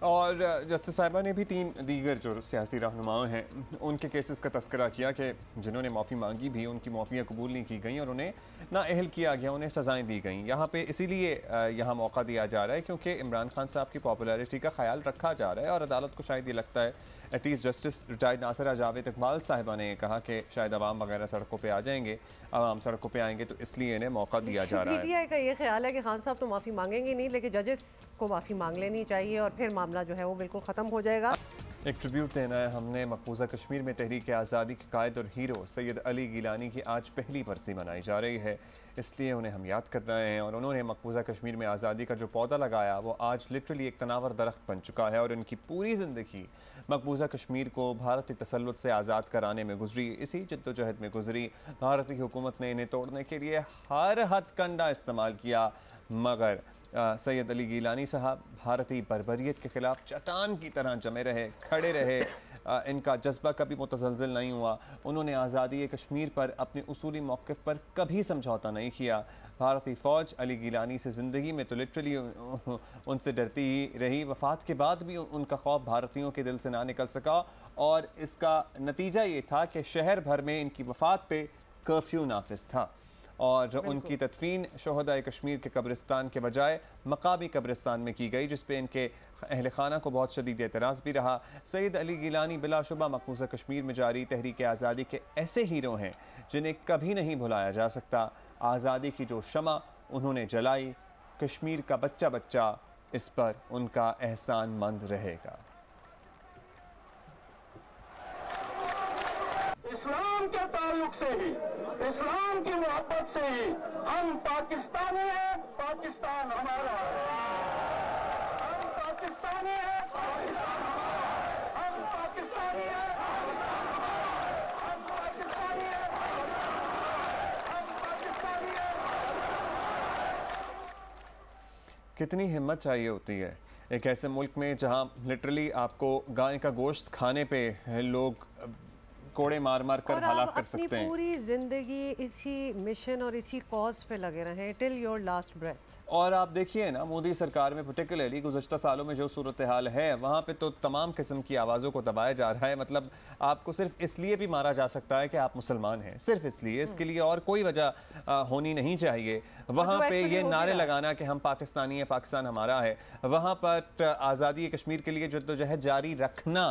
और जस्टिस साहिबा ने भी 3 दीगर जो सियासी रहनुमाओं हैं उनके केसेस का तस्करा किया कि जिन्होंने माफ़ी मांगी भी उनकी माफ़ियाँ कबूल नहीं की गई और उन्हें नाअहल किया गया, उन्हें सज़ाएँ दी गई। यहाँ पे इसीलिए यहाँ मौका दिया जा रहा है क्योंकि इमरान खान साहब की पॉपुलैरिटी का ख्याल रखा जा रहा है और अदालत को शायद ये लगता है, at least justice retired Nasira Javed Iqbal साहिबा ने कहा कि शायद अवाम वगैरह सड़कों पे आ जाएंगे, अवाम सड़कों पे आएंगे, तो इसलिए इन्हें मौका दिया जा रहा है। पीटीआई का ये ख्याल है कि खान साहब तो माफ़ी मांगेंगे नहीं, लेकिन जजेस को माफ़ी मांग लेनी चाहिए और फिर मामला जो है वो बिल्कुल ख़त्म हो जाएगा। एक ट्रिब्यूट देना है हमने। मकबूजा कश्मीर में तहरीक आज़ादी के कायद और हीरो सैयद अली गिलानी की आज पहली बरसी मनाई जा रही है, इसलिए उन्हें हम याद कर रहे हैं। और उन्होंने मकबूजा कश्मीर में आज़ादी का जो पौधा लगाया वो आज लिटरली एक तनावर दरख्त बन चुका है और उनकी पूरी ज़िंदगी मकबूजा कश्मीर को भारतीय तसल्लुत से आज़ाद कराने में गुजरी, इसी जद्दोजहद में गुजरी। भारतीय हुकूमत ने इन्हें तोड़ने के लिए हर हथकंडा इस्तेमाल किया, मगर सैयद अली गिलानी साहब भारतीय बर्बरियत के ख़िलाफ़ चट्टान की तरह जमे रहे, खड़े रहे, इनका जज्बा कभी मुतज़लज़ल नहीं हुआ। उन्होंने आज़ादी कश्मीर पर अपने उसूली मौक़िफ़ पर कभी समझौता नहीं किया। भारतीय फ़ौज अली गिलानी से ज़िंदगी में तो लिटरली उनसे डरती ही रही। वफ़ात के बाद भी उनका खौफ भारतीयों के दिल से ना निकल सका और इसका नतीजा ये था कि शहर भर में इनकी वफ़ात पे कर्फ्यू नाफिज था और उनकी तदफीन शोहदाए कश्मीर के कब्रिस्तान के बजाय मकामी कब्रिस्तान में की गई, जिस पे इनके अहल खाना को बहुत शदीद एतराज़ भी रहा। सैयद अली गिलानी बिलाशुबा मकबूजा कश्मीर में जारी तहरीक आज़ादी के ऐसे हीरो हैं जिन्हें कभी नहीं भुलाया जा सकता। आज़ादी की जो शमा उन्होंने जलाई, कश्मीर का बच्चा बच्चा इस पर उनका एहसान मंद रहेगा। इस्लाम के ताल्लुक से ही, इस्लाम की मोहब्बत से ही हम पाकिस्तानी हैं, पाकिस्तान हमारा है। हम पाकिस्तानी हैं, पाकिस्तान हमारा है। हम पाकिस्तानी हैं, पाकिस्तान हमारा है। हम पाकिस्तानी हैं, हम पाकिस्तानी हैं। कितनी हिम्मत चाहिए होती है एक ऐसे मुल्क में जहां लिटरली आपको गाय का गोश्त खाने पे लोग कोड़े मार मार कर हलाक कर सकते हैं। पूरी जिंदगी इसी मिशन और इसी कॉज पे लगे रहे टिल योर लास्ट ब्रेथ। और आप देखिए ना, मोदी सरकार में पर्टिकुलरली गुज़श्ता सालों में जो सूरत हाल है वहाँ पे तो तमाम किस्म की आवाज़ों को दबाया जा रहा है। मतलब आपको सिर्फ इसलिए भी मारा जा सकता है कि आप मुसलमान हैं, सिर्फ इसलिए, इसके लिए और कोई वजह होनी नहीं चाहिए। वहाँ पे ये नारे लगाना कि हम पाकिस्तानी हैं, पाकिस्तान हमारा है, वहाँ पर आज़ादी कश्मीर के लिए जद्दोजहद जारी रखना,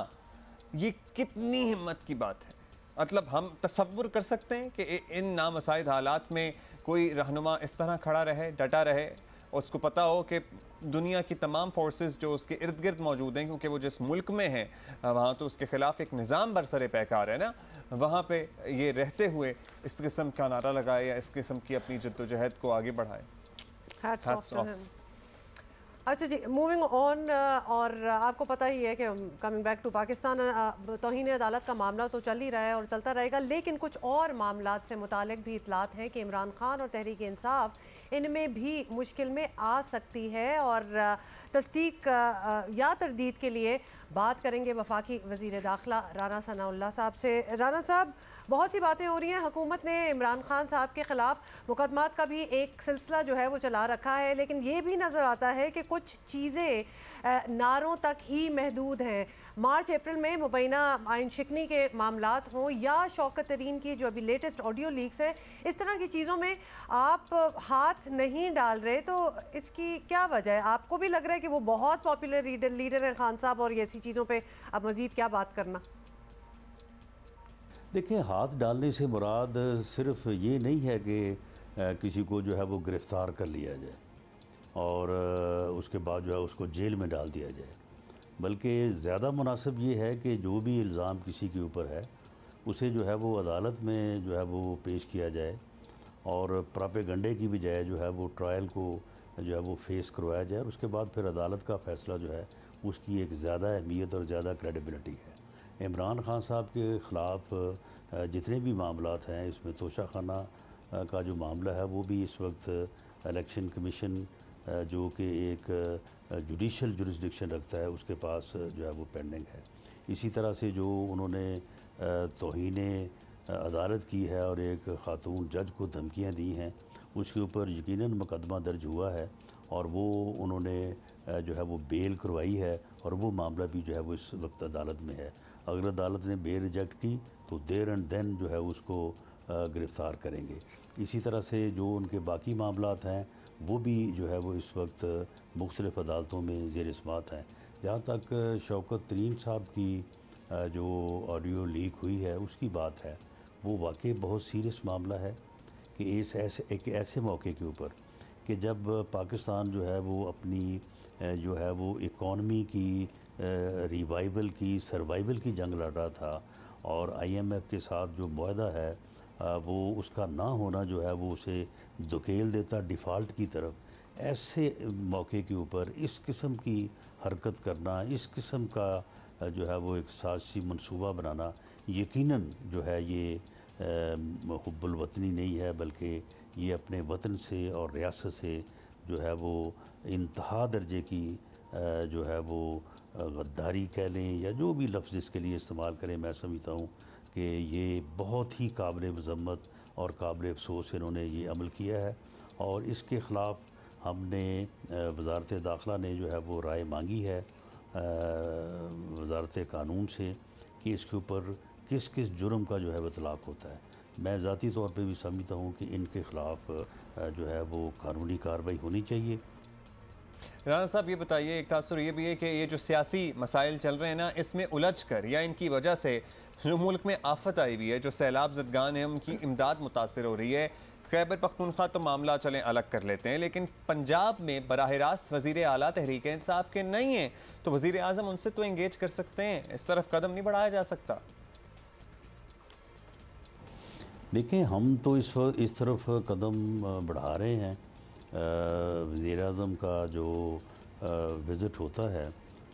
ये कितनी हिम्मत की बात है। मतलब हम तसव्वुर कर सकते हैं कि इन नामसाइद हालात में कोई रहनुमा इस तरह खड़ा रहे, डटा रहे और उसको पता हो कि दुनिया की तमाम फोर्सेस जो उसके इर्द गिर्द मौजूद हैं, क्योंकि वो जिस मुल्क में है वहाँ तो उसके ख़िलाफ़ एक निज़ाम बरसरे पैकार है ना, वहाँ पे ये रहते हुए इस किस्म का नारा लगाए या इस किस्म की अपनी जद्दोजहद को आगे बढ़ाए। Hats off. अच्छा जी, मूविंग ऑन, और आपको पता ही है कि कमिंग बैक टू पाकिस्तान, तौहीन अदालत का मामला तो चल ही रहा है और चलता रहेगा, लेकिन कुछ और मामलात से मुतालिक भी इतलात हैं कि इमरान खान और तहरीक इंसाफ इनमें भी मुश्किल में आ सकती है। और तस्दीक या तरदीद के लिए बात करेंगे वफाकी वज़ीर दाखिला राना सनाउल्लाह साहब से। राना साहब, बहुत सी बातें हो रही हैं, हुकूमत ने इमरान खान साहब के ख़िलाफ़ मुकदमात का भी एक सिलसिला जो है वो चला रखा है, लेकिन ये भी नज़र आता है कि कुछ चीज़ें नारों तक ही महदूद हैं। मार्च अप्रैल में मुबैना आइन शिकनी के मामलात हों या शौकत तरीन की जो अभी लेटेस्ट ऑडियो लीक्स है, इस तरह की चीज़ों में आप हाथ नहीं डाल रहे, तो इसकी क्या वजह है? आपको भी लग रहा है कि वो बहुत पॉपुलर लीडर हैं खान साहब और ऐसी चीज़ों पे अब मज़ीद क्या बात करना? देखिए, हाथ डालने से मुराद सिर्फ ये नहीं है कि किसी को जो है वो गिरफ़्तार कर लिया जाए और उसके बाद जो है उसको जेल में डाल दिया जाए, बल्कि ज़्यादा मुनासिब ये है कि जो भी इल्ज़ाम किसी के ऊपर है उसे जो है वो अदालत में जो है वो पेश किया जाए और प्रोपेगंडे की बजाय जो है वो ट्रायल को जो है वो फेस करवाया जाए। उसके बाद फिर अदालत का फ़ैसला जो है उसकी एक ज़्यादा अहमियत और ज़्यादा क्रेडिबिलिटी है। इमरान खान साहब के ख़िलाफ़ जितने भी मामलात हैं, इसमें तोशाखाना का जो मामला है वो भी इस वक्त इलेक्शन कमीशन जो कि एक जुडिशल जुरिस्डिक्शन रखता है उसके पास जो है वो पेंडिंग है। इसी तरह से जो उन्होंने तौहीने अदालत की है और एक ख़ातून जज को धमकियां दी हैं, उसके ऊपर यकीनन मुकदमा दर्ज हुआ है और वो उन्होंने जो है वो बेल करवाई है और वो मामला भी जो है वो इस वक्त अदालत में है। अगर अदालत ने बेल रिजेक्ट की तो देर एंड देन जो है उसको गिरफ़्तार करेंगे। इसी तरह से जो उनके बाकी मामलात हैं वो भी जो है वो इस वक्त मुख्तलिफ़ अदालतों में ज़ेर समाअत हैं। जहाँ तक शौकत तरीन साहब की जो ऑडियो लीक हुई है उसकी बात है, वो वाकई बहुत सीरियस मामला है कि एक ऐसे मौके के ऊपर कि जब पाकिस्तान जो है वो अपनी जो है वो इकॉनमी की रिवाइवल की सर्वाइवल की जंग लड़ रहा था और IMF के साथ जो मुआहदा है वो उसका ना होना जो है वो उसे धकेल देता डिफ़ॉल्ट की तरफ। ऐसे मौके के ऊपर इस किस्म की हरकत करना, इस किस्म का जो है वो एक साजिशी मंसूबा बनाना यकीनन जो है ये हुब्बुल वतनी नहीं है, बल्कि ये अपने वतन से और रियासत से जो है वो इंतहा दर्जे की जो है वो गद्दारी कह लें या जो भी लफ्ज़ इसके लिए इस्तेमाल करें, मैं समझता हूँ कि ये बहुत ही काबिल मज़म्मत और काबिल अफसोस इन्होंने ये अमल किया है। और इसके ख़िलाफ़ हमने वज़ारत दाखिला ने जो है वो राय मांगी है वज़ारत कानून से कि इसके ऊपर किस किस जुर्म का जो है वो इतलाक़ होता है। मैं ज़ाती तौर पे भी समझता हूँ कि इनके ख़िलाफ़ जो है वो कानूनी कार्रवाई होनी चाहिए। राना साहब ये बताइए, एक तासुर ये भी है कि ये जो सियासी मसाइल चल रहे हैं ना, इसमें उलझ कर या इनकी वजह से जो मुल्क में आफत आई हुई है, जो सैलाब ज़दगान हैं उनकी इमदाद मुतासर हो रही है। खैबर पख्तूनख्वा तो मामला चलें अलग कर लेते हैं, लेकिन पंजाब में बराह रास्त वज़ीर आला तहरीक इंसाफ के नहीं हैं, तो वज़ीर आज़म उनसे तो इंगेज कर सकते हैं, इस तरफ कदम नहीं बढ़ाया जा सकता? देखें, हम तो इस तरफ कदम बढ़ा रहे हैं। वज़ीर आज़म का जो विज़िट होता है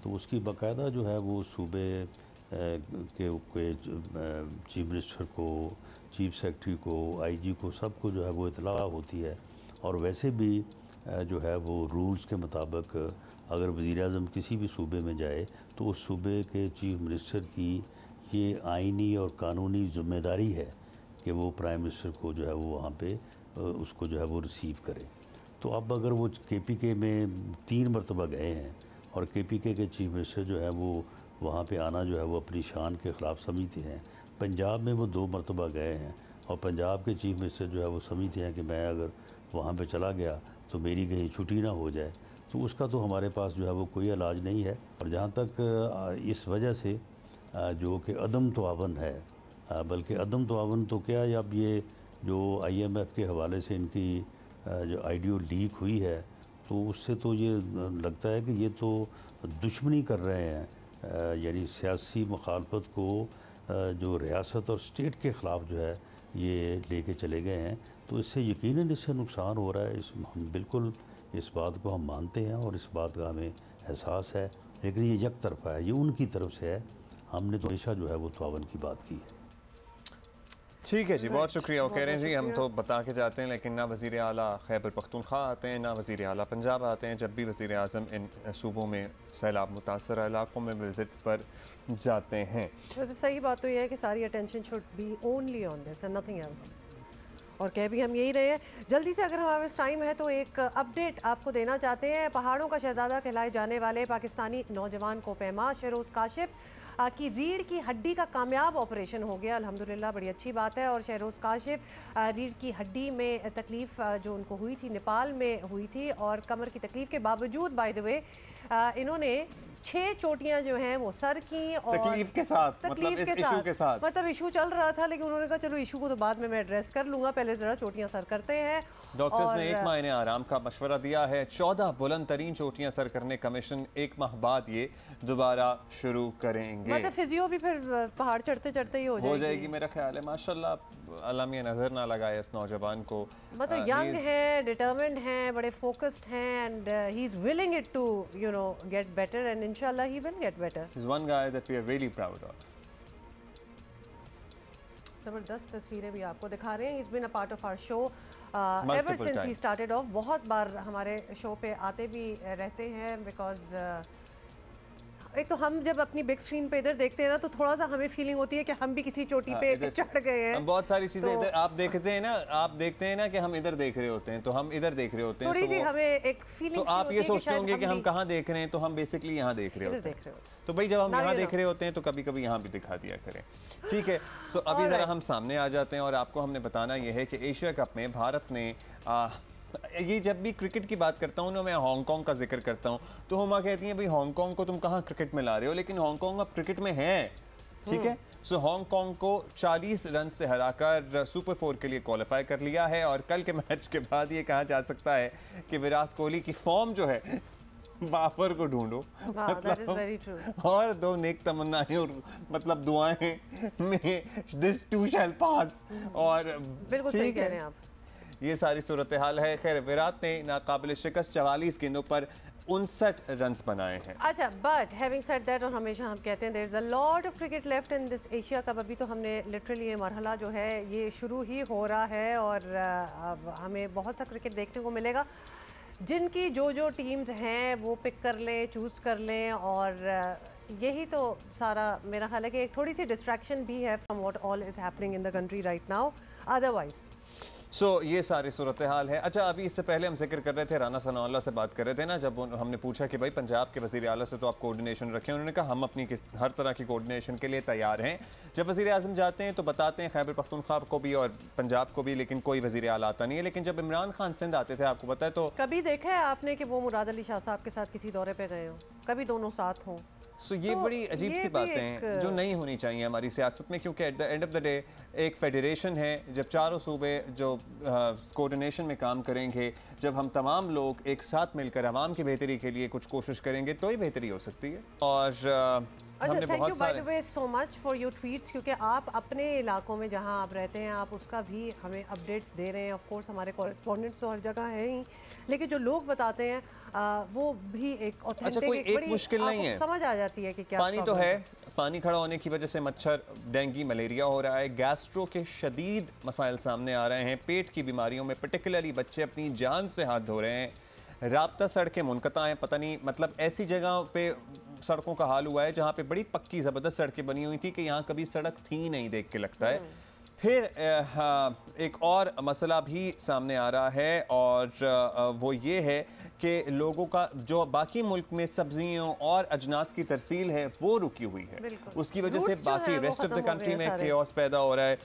तो उसकी बाकायदा जो है वो सूबे के चीफ मिनिस्टर को, चीफ सेक्रेटरी को, आईजी को, सबको जो है वो इतला होती है। और वैसे भी जो है वो रूल्स के मुताबिक अगर वज़ीर आज़म किसी भी सूबे में जाए तो उस सूबे के चीफ मिनिस्टर की ये आइनी और कानूनी ज़िम्मेदारी है कि वो प्राइम मिनिस्टर को जो है वो वहाँ पे उसको जो है वो रिसीव करे। तो अब अगर वो KPK में 3 मरतबा गए हैं और KPK के चीफ मिनिस्टर जो है वो वहाँ पे आना जो है वो अपनी शान के ख़िलाफ़ समझते हैं। पंजाब में वो 2 मरतबा गए हैं और पंजाब के चीफ मिनिस्टर जो है वो समझते हैं कि मैं अगर वहाँ पे चला गया तो मेरी कहीं छुट्टी ना हो जाए, तो उसका तो हमारे पास जो है वो कोई इलाज नहीं है। और जहाँ तक इस वजह से जो कि अदम तआवुन है, बल्कि अदम तआवुन तो क्या, अब ये जो IMF के हवाले से इनकी जो आइडियो लीक हुई है तो उससे तो ये लगता है कि ये तो दुश्मनी कर रहे हैं, यानी सियासी मुखालफत को जो रियासत और स्टेट के ख़िलाफ़ जो है ये लेके चले गए हैं। तो इससे यकीनन इससे नुकसान हो रहा है, हम बिल्कुल इस बात को हम मानते हैं और इस बात का हमें एहसास है, लेकिन ये एक तरफ़ा है, ये उनकी तरफ से है। हमने तो हमेशा जो है वो तआवुन की बात की है। ठीक है जी, बहुत शुक्रिया। वो कह रहे हैं जी हम तो बता के जाते हैं, लेकिन ना वज़ीर आला खैबर पख्तूनख्वा आते हैं, ना वज़ीर आला पंजाब आते हैं। जब भी वज़ीर आज़म इन सूबों में सैलाब मुतासर इलाक़ों में विज़िट पर जाते हैं। वैसे सही बात तो यह है कि सारी attention should be only on this and nothing else, और कह भी हम यही रहे हैं। जल्दी से अगर हमारे पास टाइम है तो एक अपडेट आपको देना चाहते हैं। पहाड़ों का शहजादा कहलाए जाने वाले पाकिस्तानी नौजवान कोपेमा शहरोज़ काशिफ की रीढ़ की हड्डी का कामयाब ऑपरेशन हो गया, अल्हम्दुलिल्लाह, बड़ी अच्छी बात है। और शहरोज़ काशिफ रीढ़ की हड्डी में तकलीफ़ जो उनको हुई थी नेपाल में हुई थी, और कमर की तकलीफ़ के बावजूद बाय द वे इन्होंने 6 चोटियां जो हैं वो सर की, और तकलीफ के साथ, मतलब इस इशू के साथ, मतलब इशू चल रहा था, लेकिन उन्होंने कहा चलो इशू को तो बाद में मैं एड्रेस कर लूँगा, पहले ज़रा चोटियां सर करते हैं। डॉक्टर्स ने 1 माह आराम का मशवरा दिया है। 14 बुलंद तरीन चोटियां सर करने कमीशन 1 माह बाद ये दोबारा शुरू करेंगे। मतलब फिजियो भी फिर पहाड़ चढ़ते चढ़ते ही हो जाएगी मेरा ख्याल है। माशाल्लाह, अल्लाह मियां नज़र ना लगाए इस नौजवान को। मतलब यंग है, डिटरमिन्ड हैं, बड़े फोकस्ड हैं, and he is willing it to you know get better, and इंशाल्लाह he will get better. He's one guy that we are really proud of. ज़बरदस्त तस्वीरें भी आपको दिखा रहे हैं। He's been a part of our show ever since he started off. बहुत बार हमारे शो पे आते भी रहते हैं, बिकॉज एक तो हम जब अपनी बिग स्क्रीन पे इधर देखते हैं ना तो थोड़ा सा हमें फीलिंग होती है कि हम भी किसी चोटी पे चढ़ गए हैं। हम बहुत सारी चीजें इधर आप देखते हैं ना, आप देखते हैं ना कि हम इधर देख रहे होते हैं, तो हम इधर देख रहे होते हैं, थोड़ी सी हमें एक फीलिंग, तो आप ये सोचते होंगे कि हम कहाँ देख रहे हैं, तो हम बेसिकली यहाँ देख रहे होते हैं। तो भाई जब हम यहाँ देख रहे होते हैं तो कभी कभी यहाँ भी दिखा दिया करें, ठीक है। सो अभी ज़रा हम सामने आ जाते हैं और आपको हमने बताना यह है कि एशिया कप में भारत ने ये जब भी क्रिकेट की बात करता हूँ ना, मैं हांगकांग का जिक्र करता हूँ तो हुमा कहती हैं भाई हांगकांग को तुम कहाँ क्रिकेट में ला रहे हो, लेकिन हांगकांग अब क्रिकेट में है, ठीक है। सो हांगकांग को 40 रन से हराकर सुपर 4 के लिए क्वालिफाई कर लिया है, और कल के मैच के बाद ये कहा जा सकता है कि विराट कोहली की फॉर्म जो है बाफर को ढूंढो, मतलब और 2 नेक तमन्नाएं और मतलब दुआएं में दिस टू शैल पास, और बिल्कुल सही कह रहे हैं आप, ये सारी सूरत हाल है। खैर विराट ने नाकाबिल शिकस्त 44 गेंदों पर 59 रन्स बनाए हैं। अच्छा, बट हैविंग सेड दैट, और हमेशा हम कहते हैं there is a lot of cricket left in this Asia Cup. अभी तो हमने लिटरली ये मरहला जो है ये शुरू ही हो रहा है, और अब हमें बहुत सा क्रिकेट देखने को मिलेगा। जिनकी जो टीम्स हैं वो पिक कर लें, चूज़ कर लें, और यही तो सारा मेरा ख्याल है कि एक थोड़ी सी डिस्ट्रैक्शन भी है from what all is happening in the country right now otherwise. ये सारी सूरत हाल है। अच्छा, अभी इससे पहले हम जिक्र कर रहे थे, राना सनाउल्लाह से बात कर रहे थे ना, जब हमने पूछा कि भाई पंजाब के वज़ीर आला से तो आप कोऑर्डिनेशन रखें, उन्होंने कहा हम अपनी हर तरह की कोऑर्डिनेशन के लिए तैयार हैं। जब वज़ीर आज़म जाते हैं तो बताते हैं खैबर पख्तूनख्वा को भी और पंजाब को भी, लेकिन कोई वज़ीर आला आता नहीं है। लेकिन जब इमरान खान सिंध आते थे, आपको पता है, तो कभी देखा है आपने कि वो मुराद अली शाह साहब के साथ किसी दौरे पर गए हों, कभी दोनों साथ हों? ये बड़ी अजीब सी बातें हैं जो नहीं होनी चाहिए हमारी सियासत में, क्योंकि at the end of the day एक फेडरेशन है। जब चारों सूबे जो कोऑर्डिनेशन में काम करेंगे, जब हम तमाम लोग एक साथ मिलकर आवाम की बेहतरी के लिए कुछ कोशिश करेंगे तो ही बेहतरी हो सकती है। और अच्छा, thank you by the way so much for your tweets, क्योंकि आप अपने इलाकों में जहां आप रहते हैं आप उसका भी हमें अपडेट्स दे रहे हैं। ऑफ कोर्स हमारे कॉरेस्पॉन्डेंट्स तो हर जगह हैं ही, लेकिन जो लोग बताते हैं वो भी एक ऑथेंटिक, कोई एक मुश्किल नहीं है, समझ आ जाती है कि क्या पानी तो है। पानी खड़ा होने की वजह से मच्छर, डेंगू, मलेरिया हो रहा है, गैस्ट्रो के शदीद मसाइल सामने आ रहे हैं, पेट की बीमारियों में पर्टिकुलरली बच्चे अपनी जान से हाथ धो रहे हैं, राब्ता सड़कें मुनक़ता हैं। पता नहीं, मतलब ऐसी जगहों पे सड़कों का हाल हुआ है जहाँ पे बड़ी पक्की ज़बरदस्त सड़कें बनी हुई थी कि यहाँ कभी सड़क थी नहीं, देख के लगता है। फिर एक और मसला भी सामने आ रहा है, और वो ये है कि लोगों का जो बाकी मुल्क में सब्जियों और अजनास की तरसील है वो रुकी हुई है, उसकी वजह से बाकी रेस्ट ऑफ द कंट्री में केओस पैदा हो रहा है।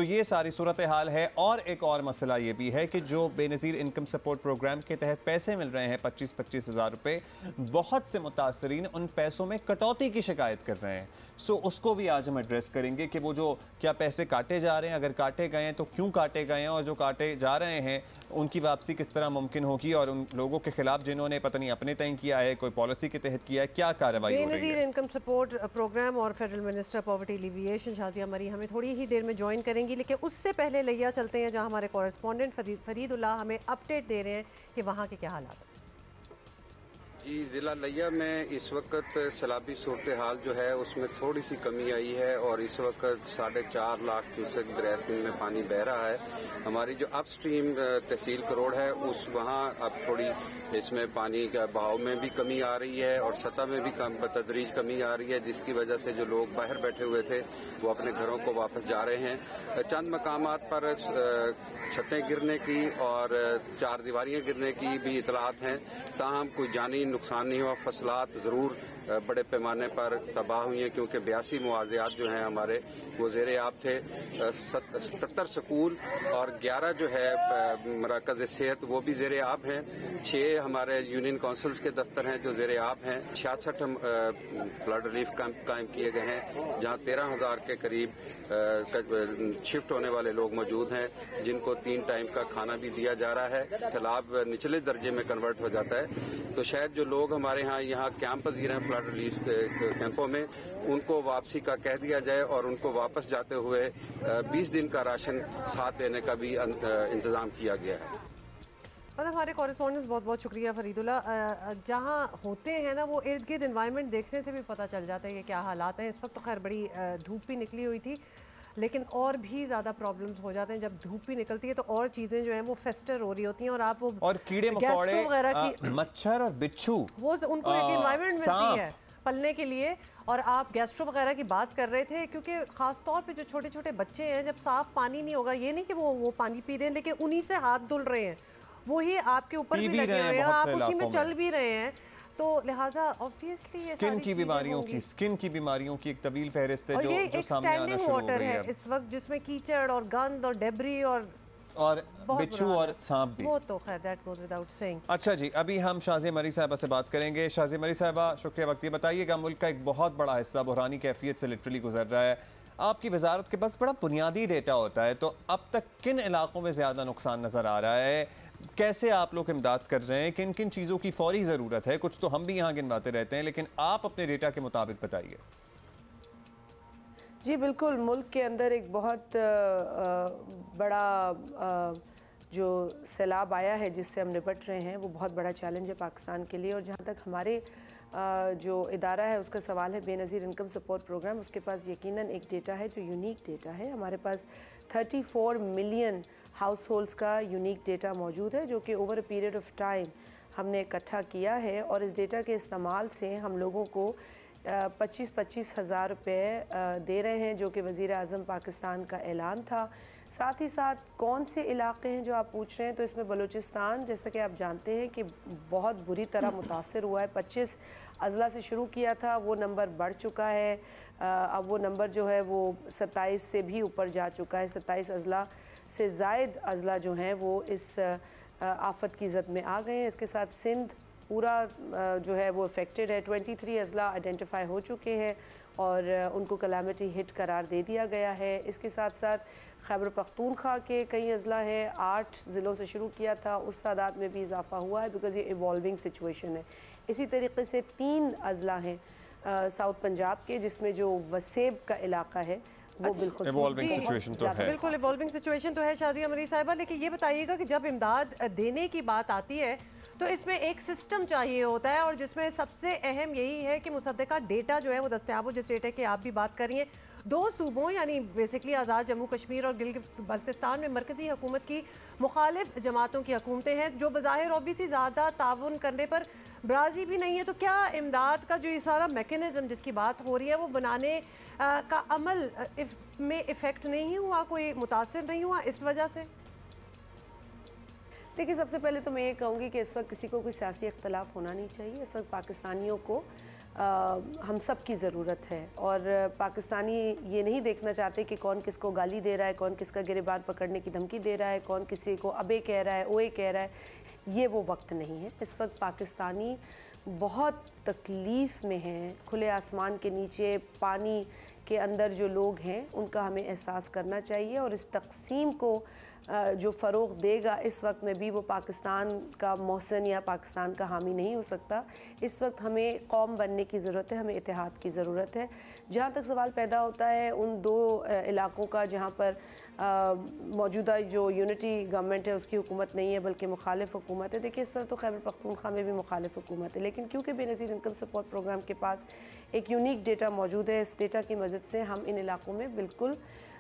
ये सारी सूरत हाल है। और एक और मसला ये भी है कि जो बेनज़ीर इनकम सपोर्ट प्रोग्राम के तहत पैसे मिल रहे हैं 25-25 हज़ार रुपये, बहुत से मुतासरीन उन पैसों में कटौती की शिकायत कर रहे हैं। उसको भी आज हम एड्रेस करेंगे कि वो जो क्या पैसे काटे जा रहे हैं, अगर काटे गए हैं तो क्यों काटे गए हैं, और जो काटे जा रहे हैं उनकी वापसी किस तरह मुमकिन होगी, और उन लोगों के खिलाफ जिन्होंने पता नहीं अपने तय किया है, कोई पॉलिसी के तहत किया है, क्या कार्रवाई हो रही है। बेनज़ीर इनकम सपोर्ट प्रोग्राम और federal minister poverty alleviation Shazia मरी हमें थोड़ी ही देर में ज्वाइन करेंगी, लेकिन उससे पहले लिया चलते हैं जहां हमारे कॉरेस्पॉन्डेंट फरीदुल्लाह हमें अपडेट दे रहे हैं कि वहाँ के क्या हालात हैं। जी, ज़िला लिया में इस वक्त सैलाबी सूरत हाल जो है उसमें थोड़ी सी कमी आई है, और इस वक्त 4.5 लाख क्यूसेक दरिया सिंध में पानी बह रहा है। हमारी जो अपस्ट्रीम तहसील करोड़ है उस वहाँ अब थोड़ी इसमें पानी का बहाव में भी कमी आ रही है, और सतह में भी बतदरीज कमी आ रही है, जिसकी वजह से जो लोग बाहर बैठे हुए थे वो अपने घरों को वापस जा रहे हैं। चंद मकामात पर छतें गिरने की और चारदीवारियाँ गिरने की भी इतलात हैं, ताहम कोई जानी नुकसान नहीं हुआ। फसलात ज़रूर बड़े पैमाने पर तबाह हुई हैं, क्योंकि 82 मुआवज़ात जो हैं हमारे वो ज़ेरे आब थे। 77 स्कूल और 11 जो है मराकज़ सेहत वो भी ज़ेरे आब हैं। 6 हमारे यूनियन काउंसिल्स के दफ्तर हैं जो ज़ेरे आब हैं। 66 फ्लड रिलीफ कैंप कायम किए गए हैं, जहाँ 13,000 के करीब शिफ्ट होने वाले लोग मौजूद हैं, जिनको 3 टाइम का खाना भी दिया जा रहा है। तालाब निचले दर्जे में कन्वर्ट हो जाता है, तो शायद जो लोग हमारे यहाँ कैंप पजीर हैं फ्लड रिलीफ कैंपों में, उनको वापसी का कह दिया जाए और उनको वापस जाते हुए 20 दिन का राशन साथ देने का भी इंतज़ाम किया गया है। मतलब हमारे कॉरेस्पॉन्डेंट्स बहुत बहुत शुक्रिया फरीदुल्ला। जहाँ होते हैं ना वो इर्द गिर्द इन्वायरमेंट देखने से भी पता चल जाता है कि क्या हालात हैं। इस वक्त तो खैर बड़ी धूप भी निकली हुई थी, लेकिन और भी ज़्यादा प्रॉब्लम्स हो जाते हैं जब धूप भी निकलती है, तो और चीज़ें जो हैं वो फेस्टर हो रही होती हैं, और आप वो और कीड़े मकोड़े वगैरह की मच्छर और बिच्छू वो उनको एक इन्वायरमेंट मिलती है पलने के लिए। और आप गैस्ट्रो वगैरह की बात कर रहे थे, क्योंकि ख़ास तौर पे जो छोटे छोटे बच्चे हैं, जब साफ़ पानी नहीं होगा, ये नहीं कि वो पानी पी रहे हैं, लेकिन उन्हीं से हाथ धुल रहे हैं, वही आपके ऊपर भी लगे हुए हैं, आप उसी में चल भी रहे हैं, तो लिहाजा ऑब्वियसली स्किन की बीमारियों की एक तवील फहरिस्त है जो सामने आना शुरू हो गई है इस वक्त, जिसमें कीचड़ और गंद और डेब्री और बिच्छू और सांप भी, वो तो खैर दैट गोज़ विदाउट सेइंग। अच्छा जी, अभी हम शाज़िया मरी साहिबा से बात करेंगे। शाज़िया मरी साहिबा, शुक्रिया वक्त। ये बताइएगा, मुल्क का एक बहुत बड़ा हिस्सा बुरहानी कैफियत से लिटरली गुजर रहा है, आपकी वजारत के पास बड़ा बुनियादी डेटा होता है, तो अब तक किन इलाकों में ज़्यादा नुकसान नज़र आ रहा है, कैसे आप लोग इमदाद कर रहे हैं, किन किन चीज़ों की फौरी ज़रूरत है? कुछ तो हम भी यहाँ गिनवाते रहते हैं, लेकिन आप अपने डेटा के मुताबिक बताइए। जी बिल्कुल, मुल्क के अंदर एक बहुत बड़ा जो सैलाब आया है जिससे हम निपट रहे हैं, वो बहुत बड़ा चैलेंज है पाकिस्तान के लिए। और जहाँ तक हमारे जो इदारा है उसका सवाल है, बेनज़ीर इनकम सपोर्ट प्रोग्राम, उसके पास यकीनन एक डेटा है जो यूनिक डेटा है। हमारे पास 34 मिलियन हाउस होल्ड्स का यूनिक डेटा मौजूद है, जो कि over a period of time हमने इकट्ठा किया है और इस डेटा के इस्तेमाल से हम लोगों को 25-25 हज़ार रुपये दे रहे हैं, जो कि वज़ीर आज़म पाकिस्तान का ऐलान था। साथ ही साथ कौन से इलाके हैं जो आप पूछ रहे हैं, तो इसमें बलूचिस्तान, जैसा कि आप जानते हैं कि बहुत बुरी तरह मुतासर हुआ है। 25 अज़ला से शुरू किया था, वो नंबर बढ़ चुका है। अब वो नंबर जो है वो 27 से भी ऊपर जा चुका है। 27 अज़ला से ज़ायद अज़ला जो हैं वो इस आफत की ज़द में आ गए हैं। इसके साथ सिंध पूरा जो है वो अफेक्टेड है। 23 अज़ला आइडेंटिफाई हो चुके हैं और उनको कलामिटी हिट करार दे दिया गया है। इसके साथ साथ खैबर पख्तूनख्वा के कई अज़ला हैं, 8 ज़िलों से शुरू किया था, उस तादाद में भी इजाफा हुआ है बिकॉज़ ये इवॉल्विंग सिचुएशन है। इसी तरीके से 3 अज़ला हैं साउथ पंजाब के, जिसमें जो वसेब का इलाका है वो बिल्कुल इवॉल्विंग सिचुएशन तो है। बिल्कुल इवॉल्विंग सिचुएशन तो है शाज़िया मरीज़ साहिबा, लेकिन ये बताइएगा कि जब इमदाद देने की बात आती है तो इसमें एक सिस्टम चाहिए होता है और जिसमें सबसे अहम यही है कि मुसद्दका डेटा जो है वो दस्तयाब हो, जिस डेटा की आप भी बात कर रही हैं। 2 सूबों यानी बेसिकली आज़ाद जम्मू कश्मीर और गिलगित बल्तिस्तान में मरकज़ी हुकूमत की मुखालिफ जमातों की हुकूमतें हैं जो बज़ाहिर ऑब्वियसली ज़्यादा ताउन करने पर राज़ी भी नहीं है। तो क्या इमदाद का जो ये सारा मैकेनिज़्म जिसकी बात हो रही है वो बनाने का अमल में इफ़ेक्ट नहीं हुआ, कोई मुतासिर नहीं हुआ इस वजह से? देखिए, सबसे पहले तो मैं ये कहूँगी कि इस वक्त किसी को कोई सियासी इख्तलाफ होना नहीं चाहिए। इस वक्त पाकिस्तानियों को हम सब की ज़रूरत है और पाकिस्तानी ये नहीं देखना चाहते कि कौन किसको गाली दे रहा है, कौन किसका गिरेबान पकड़ने की धमकी दे रहा है, कौन किसी को अबे कह रहा है, ओए कह रहा है। ये वो वक्त नहीं है। इस वक्त पाकिस्तानी बहुत तकलीफ़ में हैं। खुले आसमान के नीचे पानी के अंदर जो लोग हैं उनका हमें एहसास करना चाहिए और इस तक़सीम को जो फ़रोग़ देगा इस वक्त में भी वो पाकिस्तान का मोहसिन या पाकिस्तान का हामी नहीं हो सकता। इस वक्त हमें कौम बनने की ज़रूरत है, हमें इत्तेहाद की ज़रूरत है। जहाँ तक सवाल पैदा होता है उन 2 इलाक़ों का जहाँ पर मौजूदा जो यूनिटी गवर्नमेंट है उसकी हुकूमत नहीं है बल्कि मुखालिफ हुकूमत है। देखिए, इस तरह तो खैबर पख्तूनख्वा में भी मुखालिफ हुकूमत है, लेकिन क्योंकि बेनज़ीर इनकम सपोर्ट प्रोग्राम के पास एक यूनिक डेटा मौजूद है, इस डेटा की मदद से हम इन इलाक़ों में बिल्कुल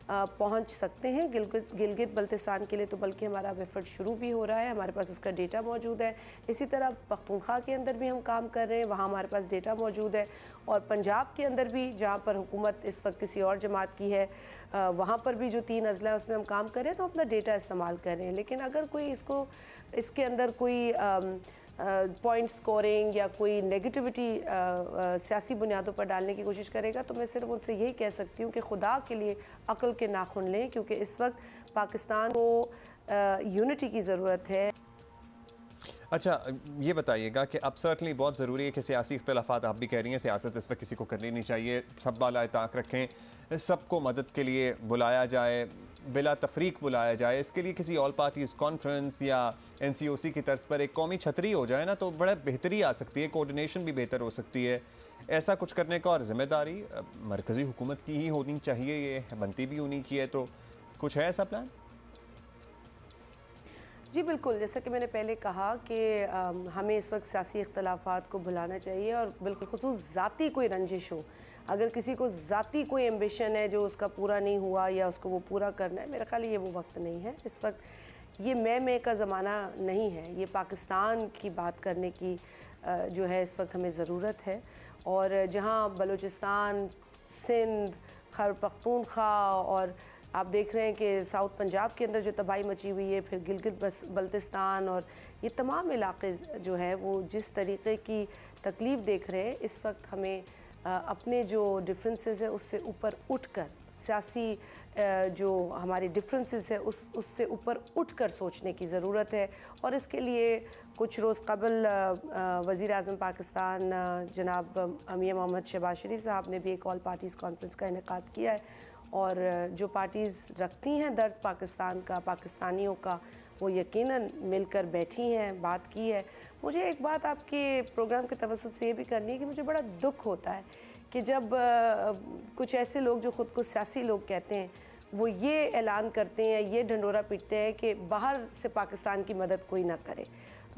पहुंच सकते हैं। गिलगित बल्तिस्तान के लिए तो बल्कि हमारा एफर्ट शुरू भी हो रहा है, हमारे पास उसका डेटा मौजूद है। इसी तरह पख्तूनख्वा के अंदर भी हम काम कर रहे हैं, वहाँ हमारे पास डेटा मौजूद है और पंजाब के अंदर भी जहाँ पर हुकूमत इस वक्त किसी और जमात की है वहाँ पर भी जो 3 अज़ला है उसमें हम काम कर रहे हैं, तो अपना डेटा इस्तेमाल कर रहे हैं। लेकिन अगर कोई इसके अंदर कोई पॉइंट स्कोरिंग या कोई नेगेटिविटी सियासी बुनियादों पर डालने की कोशिश करेगा तो मैं सिर्फ उनसे यही कह सकती हूँ कि खुदा के लिए अक्ल के नाखून लें, क्योंकि इस वक्त पाकिस्तान को यूनिटी की ज़रूरत है। अच्छा, ये बताइएगा कि अब सर्टनली बहुत ज़रूरी है कि सियासी इख्तलाफात, आप भी कह रही हैं सियासत इस वक्त किसी को करनी नहीं चाहिए, सब बाला ताक रखें, सबको मदद के लिए बुलाया जाए, बिला तफरीक बुलाया जाए। इसके लिए किसी ऑल पार्टीज़ कॉन्फ्रेंस या NCOC की तर्ज पर एक कौमी छतरी हो जाए ना तो बड़ा बेहतरी आ सकती है, कोऑर्डिनेशन भी बेहतर हो सकती है। ऐसा कुछ करने का और ज़िम्मेदारी मरकज़ी हुकूमत की ही होनी चाहिए, ये बनती भी उन्हीं की है। तो कुछ है ऐसा प्लान? जी बिल्कुल, जैसा कि मैंने पहले कहा कि हमें इस वक्त सियासी इख्तलाफात को भुलाना चाहिए और बिल्कुल खुसूस ज़ाती कोई रंजिश हो, अगर किसी को ज़ाती कोई एम्बिशन है जो उसका पूरा नहीं हुआ या उसको वो पूरा करना है, मेरा ख्याल ये वो वक्त नहीं है। इस वक्त ये मैं का ज़माना नहीं है, ये पाकिस्तान की बात करने की जो है इस वक्त हमें ज़रूरत है। और जहाँ बलूचिस्तान, सिंध, खैबर पख्तूनख्वा और आप देख रहे हैं कि साउथ पंजाब के अंदर जो तबाही मची हुई है, फिर गिलगित बल्तिस्तान और ये तमाम इलाके जो हैं वो जिस तरीके की तकलीफ़ देख रहे हैं, इस वक्त हमें अपने जो डिफरेंसेस है उससे ऊपर उठकर सियासी जो हमारी डिफरेंसेस है उससे ऊपर उठकर सोचने की ज़रूरत है। और इसके लिए कुछ रोज़ कबल वज़ीर आज़म पाकिस्तान जनाब मियां मोहम्मद शहबाज शरीफ साहब ने भी एक ऑल पार्टीज़ कॉन्फ्रेंस का इनेकाद किया है और जो पार्टीज़ रखती हैं दर्द पाकिस्तान का, पाकिस्तानियों का, वो यकीनन मिलकर बैठी हैं, बात की है। मुझे एक बात आपके प्रोग्राम के तवज्जुह से ये भी करनी है कि मुझे बड़ा दुख होता है कि जब कुछ ऐसे लोग जो ख़ुद को सियासी लोग कहते हैं वो ये ऐलान करते हैं, ये ढंडोरा पीटते हैं कि बाहर से पाकिस्तान की मदद कोई ना करे।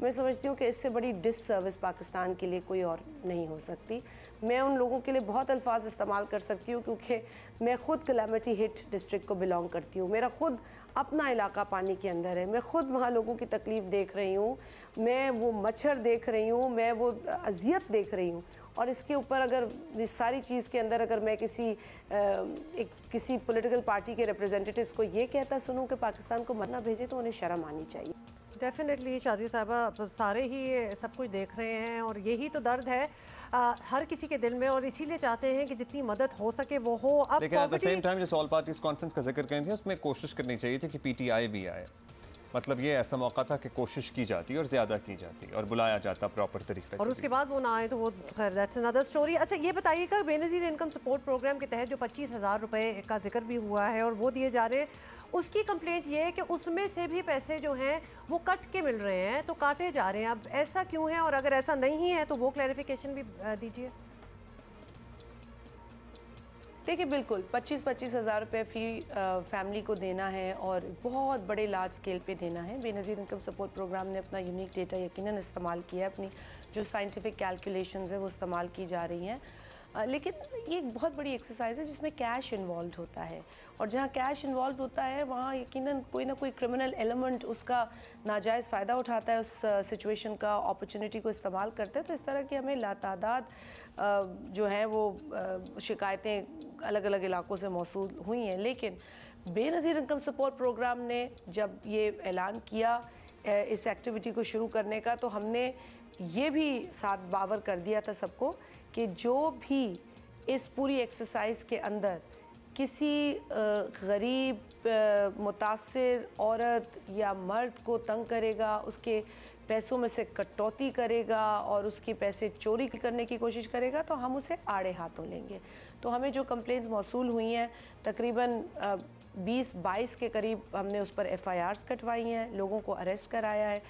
मैं समझती हूँ कि इससे बड़ी डिससर्विस पाकिस्तान के लिए कोई और नहीं हो सकती। मैं उन लोगों के लिए बहुत अल्फाज इस्तेमाल कर सकती हूँ क्योंकि मैं ख़ुद कैलामिटी हिट डिस्ट्रिक्ट को बिलोंग करती हूँ। मेरा ख़ुद अपना इलाका पानी के अंदर है, मैं ख़ुद वहाँ लोगों की तकलीफ़ देख रही हूँ, मैं वो मच्छर देख रही हूँ, मैं वो अजियत देख रही हूँ। और इसके ऊपर अगर इस सारी चीज़ के अंदर अगर मैं किसी पॉलिटिकल पार्टी के रिप्रेजेंटेटिव्स को ये कहता सुनूं कि पाकिस्तान को मत ना भेजे तो उन्हें शर्म आनी चाहिए। डेफिनेटली शाजी साहबा, सारे ही ये सब कुछ देख रहे हैं और यही तो दर्द है हर किसी के दिल में, और इसीलिए चाहते हैं कि जितनी मदद हो सके वो हो। अब लेकिन एट द सेम टाइम जिस ऑल पार्टीज कॉन्फ्रेंस का जिक्र करें थे उसमें कोशिश करनी चाहिए थी कि पीटीआई भी आए। मतलब ये ऐसा मौका था कि कोशिश की जाती और ज़्यादा की जाती और बुलाया जाता प्रॉपर तरीके से, और उसके बाद वो ना आए तो वो खैर दैट्स अनदर स्टोरी। अच्छा ये बताइएगा, बेनज़ीर इनकम सपोर्ट प्रोग्राम के तहत जो 25,000 रुपये का जिक्र भी हुआ है और वो दिए जा रहे हैं, उसकी कंप्लेंट ये है कि उसमें से भी पैसे जो हैं वो कट के मिल रहे हैं, तो काटे जा रहे हैं। अब ऐसा क्यों है, और अगर ऐसा नहीं है तो वो क्लैरिफिकेशन भी दीजिए। देखिए बिल्कुल 25-25 हज़ार रुपये फ़ी फैमिली को देना है और बहुत बड़े लार्ज स्केल पे देना है। बेनज़ीर इनकम सपोर्ट प्रोग्राम ने अपना यूनिक डेटा यकीनन इस्तेमाल किया है, अपनी जो साइंटिफिक कैलकुलेशंस है वो इस्तेमाल की जा रही हैं। लेकिन ये एक बहुत बड़ी एक्सरसाइज है जिसमें कैश इन्वॉल्व होता है, और जहाँ कैश इन्वॉल्व होता है वहाँ यकीनन कोई ना कोई क्रिमिनल एलिमेंट उसका नाजायज़ फ़ायदा उठाता है, उस सिचुएशन का अपॉर्चुनिटी को इस्तेमाल करता है। तो इस तरह की हमें लातादाद जो है वो शिकायतें अलग अलग इलाकों से मौसूल हुई हैं। लेकिन बेनज़ीर इनकम सपोर्ट प्रोग्राम ने जब ये ऐलान किया इस एक्टिविटी को शुरू करने का, तो हमने ये भी साथ बावर कर दिया था सबको कि जो भी इस पूरी एक्सरसाइज के अंदर किसी गरीब मुतासिर औरत या मर्द को तंग करेगा, उसके पैसों में से कटौती करेगा और उसके पैसे चोरी करने की कोशिश करेगा, तो हम उसे आड़े हाथों लेंगे। तो हमें जो कंप्लेंट्स मौसूल हुई हैं तकरीबन 20-22 के करीब हमने उस पर FIRs कटवाई हैं, लोगों को अरेस्ट कराया है।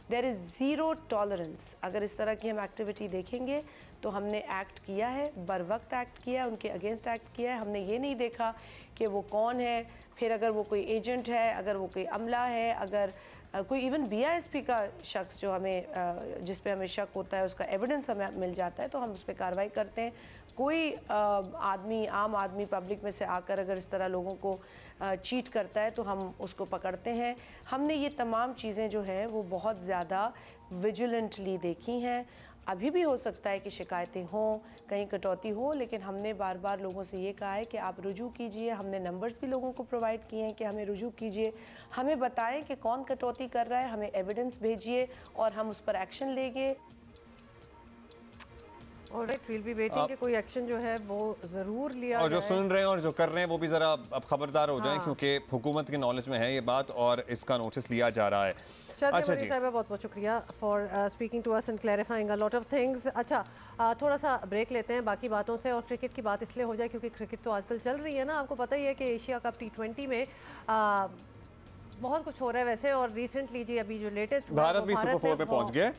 There is zero tolerance. अगर इस तरह की हम एक्टिविटी देखेंगे तो हमने एक्ट किया है, बर वक्त एक्ट किया है, उनके अगेंस्ट एक्ट किया है। हमने ये नहीं देखा कि वो कौन है, फिर अगर वो कोई एजेंट है, अगर वो कोई अमला है, अगर कोई इवन BISP का शख्स जो हमें जिस पे हमें शक होता है उसका एविडेंस हमें मिल जाता है तो हम उस पर कार्रवाई करते हैं। कोई आदमी, आम आदमी पब्लिक में से आकर अगर इस तरह लोगों को चीट करता है तो हम उसको पकड़ते हैं। हमने ये तमाम चीज़ें जो हैं वो बहुत ज़्यादा विजिलेंटली देखी हैं। अभी भी हो सकता है कि शिकायतें हों, कहीं कटौती हो, लेकिन हमने बार बार लोगों से ये कहा है कि आप रुजू कीजिए। हमने नंबर्स भी लोगों को प्रोवाइड किए हैं कि हमें रुजू कीजिए, हमें बताएं कि कौन कटौती कर रहा है, हमें एविडेंस भेजिए और हम उस पर एक्शन लेंगे। ऑलराइट, विल बी वेटिंग कि कोई एक्शन जो है वो ज़रूर लिया और जो जाए। सुन रहे हैं और जो कर रहे हैं वो भी ज़रा अब खबरदार हो जाएं, क्योंकि हुकूमत के नॉलेज में है ये बात और इसका नोटिस लिया जा रहा है। अच्छा जी साहब, बहुत बहुत शुक्रिया for speaking to us and clarifying a lot of things. अच्छा थोड़ा सा ब्रेक लेते हैं बाकी बातों से, और क्रिकेट की बात इसलिए हो जाए क्योंकि क्रिकेट तो आजकल चल रही है ना। आपको पता ही है कि एशिया कप T20 में बहुत कुछ हो रहा है वैसे, और रिसेंटली जी अभी जो लेटेस्ट भारत भी सुपर 4 पे पहुंच गया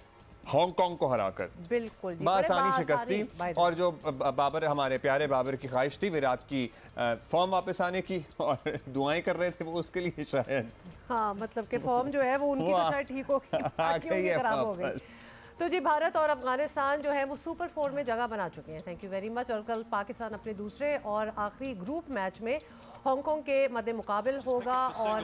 हांगकांग को हराकर। बिल्कुल जी, आसानी शिकस्त थी, और जो बाबर, हमारे प्यारे बाबर की ख्वाहिश थी विराट की फॉर्म वापस आने की, और दुआएं कर रहे थे वो उसके लिए शायद। हाँ, मतलब कि फॉर्म जो है वो उनकी तो शायद ठीक हो गई, बाकियों की खराब हो गई। तो जी भारत और अफगानिस्तान जो है वो सुपर 4 में जगह बना चुके हैं, थैंक यू वेरी मच। और कल पाकिस्तान अपने दूसरे और आखिरी ग्रुप मैच में हांगकांग के मद्दे मुकाबिल होगा, और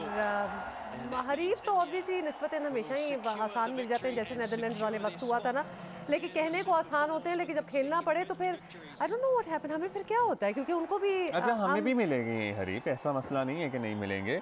हरीफ तो ऑब्वियसली निस्बतन हमेशा ही आसान मिल जाते हैं, जैसे नेदरलैंड्स वाले वक्त हुआ था ना। लेकिन कहने को आसान होते हैं, लेकिन जब खेलना पड़े तो फिर I don't know what happen, हमें फिर क्या होता है, क्योंकि उनको भी अच्छा हमें भी मिलेंगे हरीफ, ऐसा मसला नहीं है कि नहीं मिलेंगे।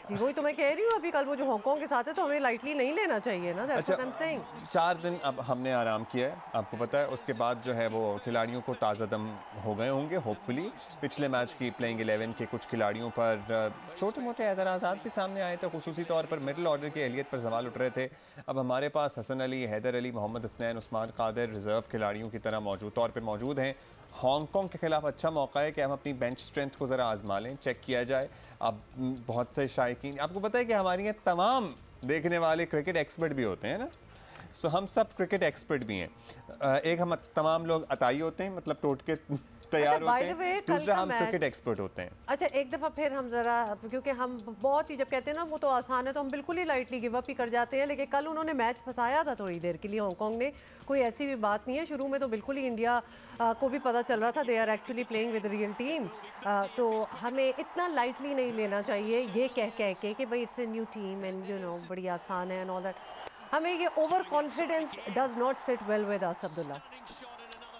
जी वही तो मैं कह रही हूँ, अभी कल वो जो हांगकांग के साथ है तो हमें लाइटली नहीं लेना चाहिए ना। That's what I am saying. 4 दिन अब हमने आराम किया है, आपको पता है। उसके बाद जो है वो खिलाड़ियों को ताज़ा दम हो गए होंगे होपफुली। पिछले मैच की प्लेइंग 11 के कुछ खिलाड़ियों पर छोटे मोटे एतराज़ात भी सामने आए थे, खुसूसी तौर पर मिडिल ऑर्डर की अहलियत पर सवाल उठ रहे थे। अब हमारे पास हसन अली, हैदर अली, मोहम्मद हसनैन, उस्मान कादिर रिजर्व खिलाड़ियों की तरह मौजूद तौर पर मौजूद हैं। हांगकांग के खिलाफ अच्छा मौका है कि हम अपनी बेंच स्ट्रेंथ को ज़रा आजमा लें, चेक किया जाए। अब बहुत से शायकीन, आपको पता है कि हमारे यहाँ तमाम देखने वाले क्रिकेट एक्सपर्ट भी होते हैं ना, सो हम सब क्रिकेट एक्सपर्ट भी हैं। एक हम तमाम लोग अताई होते हैं, मतलब टोटके तैयार होते हैं, दूसरा हम क्रिकेट एक्सपर्ट होते हैं। अच्छा, एक दफ़ा फिर हम ज़रा, क्योंकि हम बहुत ही जब कहते हैं ना वो तो आसान है तो हम बिल्कुल ही लाइटली गिव अप ही कर जाते हैं, लेकिन कल उन्होंने मैच फंसाया था थोड़ी देर के लिए हांगकांग ने, कोई ऐसी भी बात नहीं है। शुरू में तो बिल्कुल ही इंडिया को भी पता चल रहा था they are actually playing with real team, तो हमें इतना लाइटली नहीं लेना चाहिए ये कह के भाई it's a new team and you know बड़ी आसान है एंड ऑल दैट। हमें ये over confidence does not sit well with us Abdullah.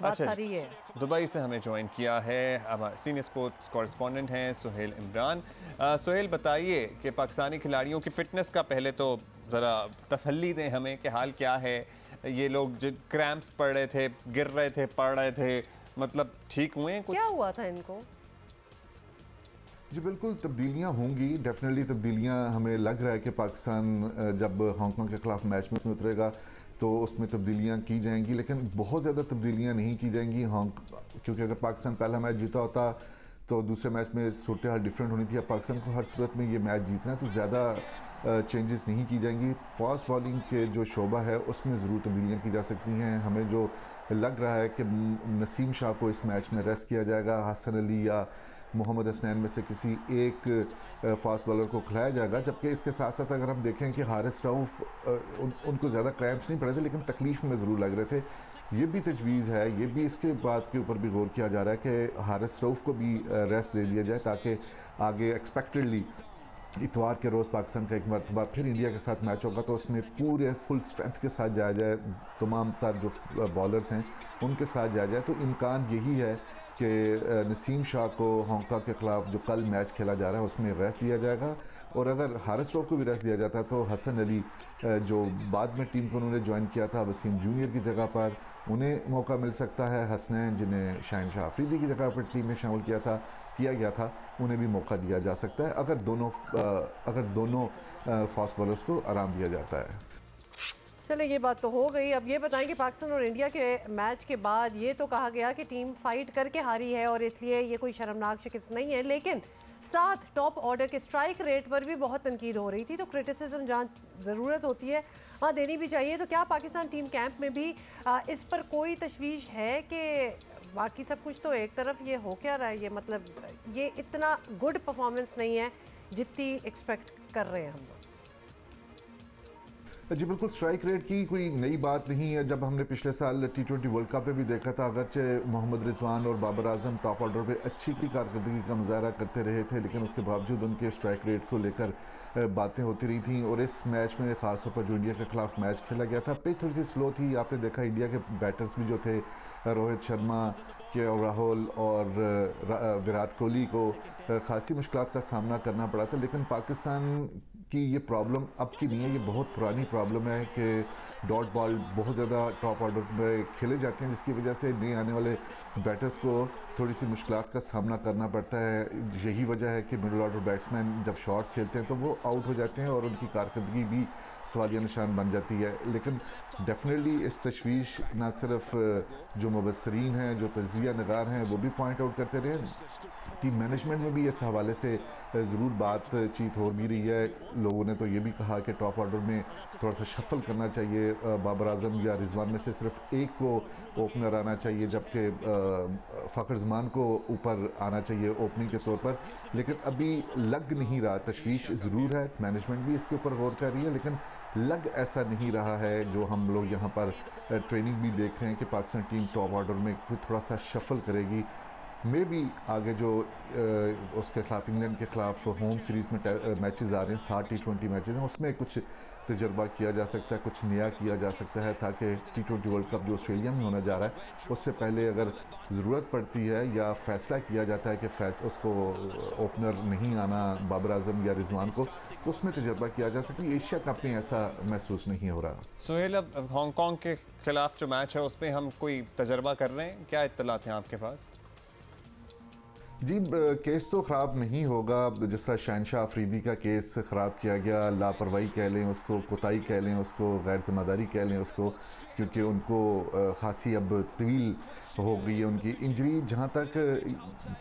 अच्छा, दुबई से हमें ज्वाइन किया है हमारे सीनियर स्पोर्ट्स कॉरेस्पॉन्डेंट हैं सुहेल इमरान। सुहेल, बताइए कि पाकिस्तानी खिलाड़ियों की फ़िटनेस का पहले तो ज़रा तसल्ली दें हमें कि हाल क्या है। ये लोग जो क्रैम्प्स पड़ रहे थे, गिर रहे थे, पड़ रहे थे, मतलब ठीक हुए हैं? कुछ क्या हुआ था इनको? जी बिल्कुल, तब्दीलियाँ होंगी, डेफिनेटली तब्दीलियाँ। हमें लग रहा है कि पाकिस्तान जब हांगकांग के ख़िलाफ़ मैच में उतरेगा तो उसमें तब्दीलियाँ की जाएंगी, लेकिन बहुत ज़्यादा तब्दीलियाँ नहीं की जाएंगी क्योंकि अगर पाकिस्तान पहला मैच जीता होता तो दूसरे मैच में सूरत हाल डिफरेंट होनी थी। अब पाकिस्तान को हर सूरत में ये मैच जीतना है तो ज़्यादा चेंजेस नहीं की जाएंगी। फास्ट बॉलिंग के जो शोबा है उसमें ज़रूर तब्दीलियाँ की जा सकती हैं। हमें जो लग रहा है कि नसीम शाह को इस मैच में रेस्ट किया जाएगा, हसन अली या मोहम्मद हसनैन में से किसी एक फास्ट बॉलर को खिलाया जाएगा, जबकि इसके साथ साथ अगर हम देखें कि हारिस रऊफ़ उनको ज़्यादा क्रैम्प्स नहीं पड़े थे लेकिन तकलीफ़ में ज़रूर लग रहे थे। ये भी तजवीज़ है, ये भी इसके बात के ऊपर भी गौर किया जा रहा है कि हारिस रऊफ़ को भी रेस्ट दे दिया जाए ताकि आगे एक्सपेक्टेडली इतवार के रोज़ पाकिस्तान का एक मरतबा फिर इंडिया के साथ मैच होगा तो उसमें पूरे फुल स्ट्रेंथ के साथ जाया जाए, तमाम तर जो बॉलर्स हैं उनके साथ जाया जाए। तो इम्कान यही है कि नसीम शाह को हांगकांग के ख़िलाफ़ जो कल मैच खेला जा रहा है उसमें रेस्ट दिया जाएगा, और अगर हारिस रऊफ़ को भी रेस्ट दिया जाता तो हसन अली जो बाद में टीम को उन्होंने ज्वाइन किया था वसीम जूनियर की जगह पर, उन्हें मौका मिल सकता है। हसनैन जिन्हें शाहिन अफरीदी की जगह पर टीम में शामिल किया गया था उन्हें भी मौका दिया जा सकता है अगर दोनों फास्ट बॉलर्स को आराम दिया जाता है। चलो ये बात तो हो गई। अब ये बताएं कि पाकिस्तान और इंडिया के मैच के बाद ये तो कहा गया कि टीम फाइट करके हारी है और इसलिए ये कोई शर्मनाक शिकस्त नहीं है, लेकिन साथ टॉप ऑर्डर के स्ट्राइक रेट पर भी बहुत तनकीद हो रही थी, तो क्रिटिसिज्म जहाँ ज़रूरत होती है वहाँ देनी भी चाहिए। तो क्या पाकिस्तान टीम कैंप में भी इस पर कोई तशवीश है कि बाकी सब कुछ तो एक तरफ, ये हो क्या रहा है, ये मतलब ये इतना गुड परफॉर्मेंस नहीं है जितनी एक्सपेक्ट कर रहे हैं हम लोग? जी बिल्कुल, स्ट्राइक रेट की कोई नई बात नहीं है। जब हमने पिछले साल T20 वर्ल्ड कप में भी देखा था, अगरचे मोहम्मद रिजवान और बाबर आजम टॉप ऑर्डर पे अच्छी कारकर्दगी का मुजाहरा करते रहे थे, लेकिन उसके बावजूद उनके स्ट्राइक रेट को लेकर बातें होती रही थी। और इस मैच में ख़ासतौर पर जो इंडिया के ख़िलाफ़ मैच खेला गया था, पिच थोड़ी सी स्लो थी। आपने देखा इंडिया के बैटर्स भी जो थे, रोहित शर्मा, के राहुल और विराट कोहली को ख़ासी मुश्किलात का सामना करना पड़ा था। लेकिन पाकिस्तान कि ये प्रॉब्लम अब की नहीं है, ये बहुत पुरानी प्रॉब्लम है कि डॉट बॉल बहुत ज़्यादा टॉप ऑर्डर में खेले जाते हैं, जिसकी वजह से नए आने वाले बैटर्स को थोड़ी सी मुश्किलात का सामना करना पड़ता है। यही वजह है कि मिडिल ऑर्डर बैट्समैन जब शॉट्स खेलते हैं तो वो आउट हो जाते हैं और उनकी कारकर्दगी भी सवालिया निशान बन जाती है। लेकिन डेफिनेटली इस तशवीश ना सिर्फ जो मुबसरीन हैं, जो तजिया नगार हैं, वो भी पॉइंट आउट करते रहे, टीम मैनेजमेंट में भी इस हवाले से ज़रूर बातचीत हो भी रही है। लोगों ने तो ये भी कहा कि टॉप ऑर्डर में थोड़ा सा शफल करना चाहिए, बाबर आजम या रिजवान में से सिर्फ एक को ओपनर आना चाहिए, जबकि फ़खर जमान को ऊपर आना चाहिए ओपनिंग के तौर पर। लेकिन अभी लग नहीं रहा, तशवीश ज़रूर है, मैनेजमेंट भी इसके ऊपर गौर कर रही है, लेकिन लग ऐसा नहीं रहा है जो हम लोग यहाँ पर ट्रेनिंग भी देख रहे हैं कि पाकिस्तान टीम टॉप ऑर्डर में थोड़ा सा शफल करेगी। मे भी आगे जो उसके खिलाफ इंग्लैंड के ख़िलाफ़ होम सीरीज़ में मैचेस आ रहे हैं, 60 T20 मैचेस हैं, उसमें कुछ तजर्बा किया जा सकता है, कुछ नया किया जा सकता है, ताकि T20 वर्ल्ड कप जो ऑस्ट्रेलिया में होने जा रहा है उससे पहले अगर ज़रूरत पड़ती है या फ़ैसला किया जाता है कि उसको ओपनर नहीं आना बाबर आजम या रिजवान को, तो उसमें तजर्बा किया जा सकता है। एशिया कप में ऐसा महसूस नहीं हो रहा। सुहेल, अब हांगकांग के ख़िलाफ़ जो मैच है उस पर हम कोई तजर्बा कर रहे हैं, क्या इत्तलात हैं आपके पास? जी केस तो ख़राब नहीं होगा। जिस तरह शहनशाह अफरीदी का केस ख़राब किया गया, लापरवाही कह लें उसको, कोताही कह लें उसको, गैर ज़िम्मेदारी कह लें उसको, क्योंकि उनको खासी अब तवील हो गई है उनकी इंजरी। जहाँ तक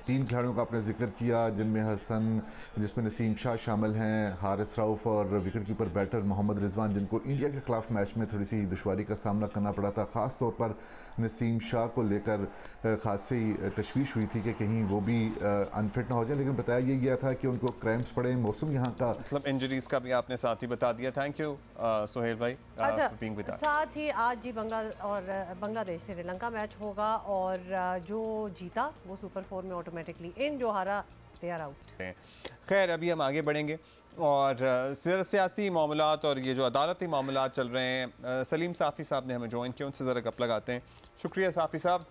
3 खिलाड़ियों का आपने जिक्र किया जिनमें हसन, जिसमें नसीम शाह शामिल हैं, हारिस रऊफ़ और wicket keeper batter Mohammad Rizwan, जिनको इंडिया के ख़िलाफ़ मैच में थोड़ी सी दुश्वारी का सामना करना पड़ा था। ख़ास तौर पर नसीम शाह को लेकर खासी तशवीश हुई थी कि कहीं वो भी अनफिट ना हो जाए, लेकिन बताया ये गया था कि उनको क्रैम्प्स पड़े। मौसम यहाँ का मतलब इंजरीज का भी आपने साथ ही बता दिया। थैंक यू सोहेल भाई। अच्छा, साथ ही आज जी बांग्लादेश श्रीलंका मैच होगा और जो जीता वो सुपर 4 में ऑटोमेटिकली इन, जो हारा दे आर आउट। खैर अभी हम आगे बढ़ेंगे और सियासी मामलात और ये जो अदालती मामलात चल रहे हैं, सलीम साफ़ी साहब ने हमें ज्वाइन किया, उनसे ज़रा गप लगाते हैं। शुक्रिया साफ़ी साहब।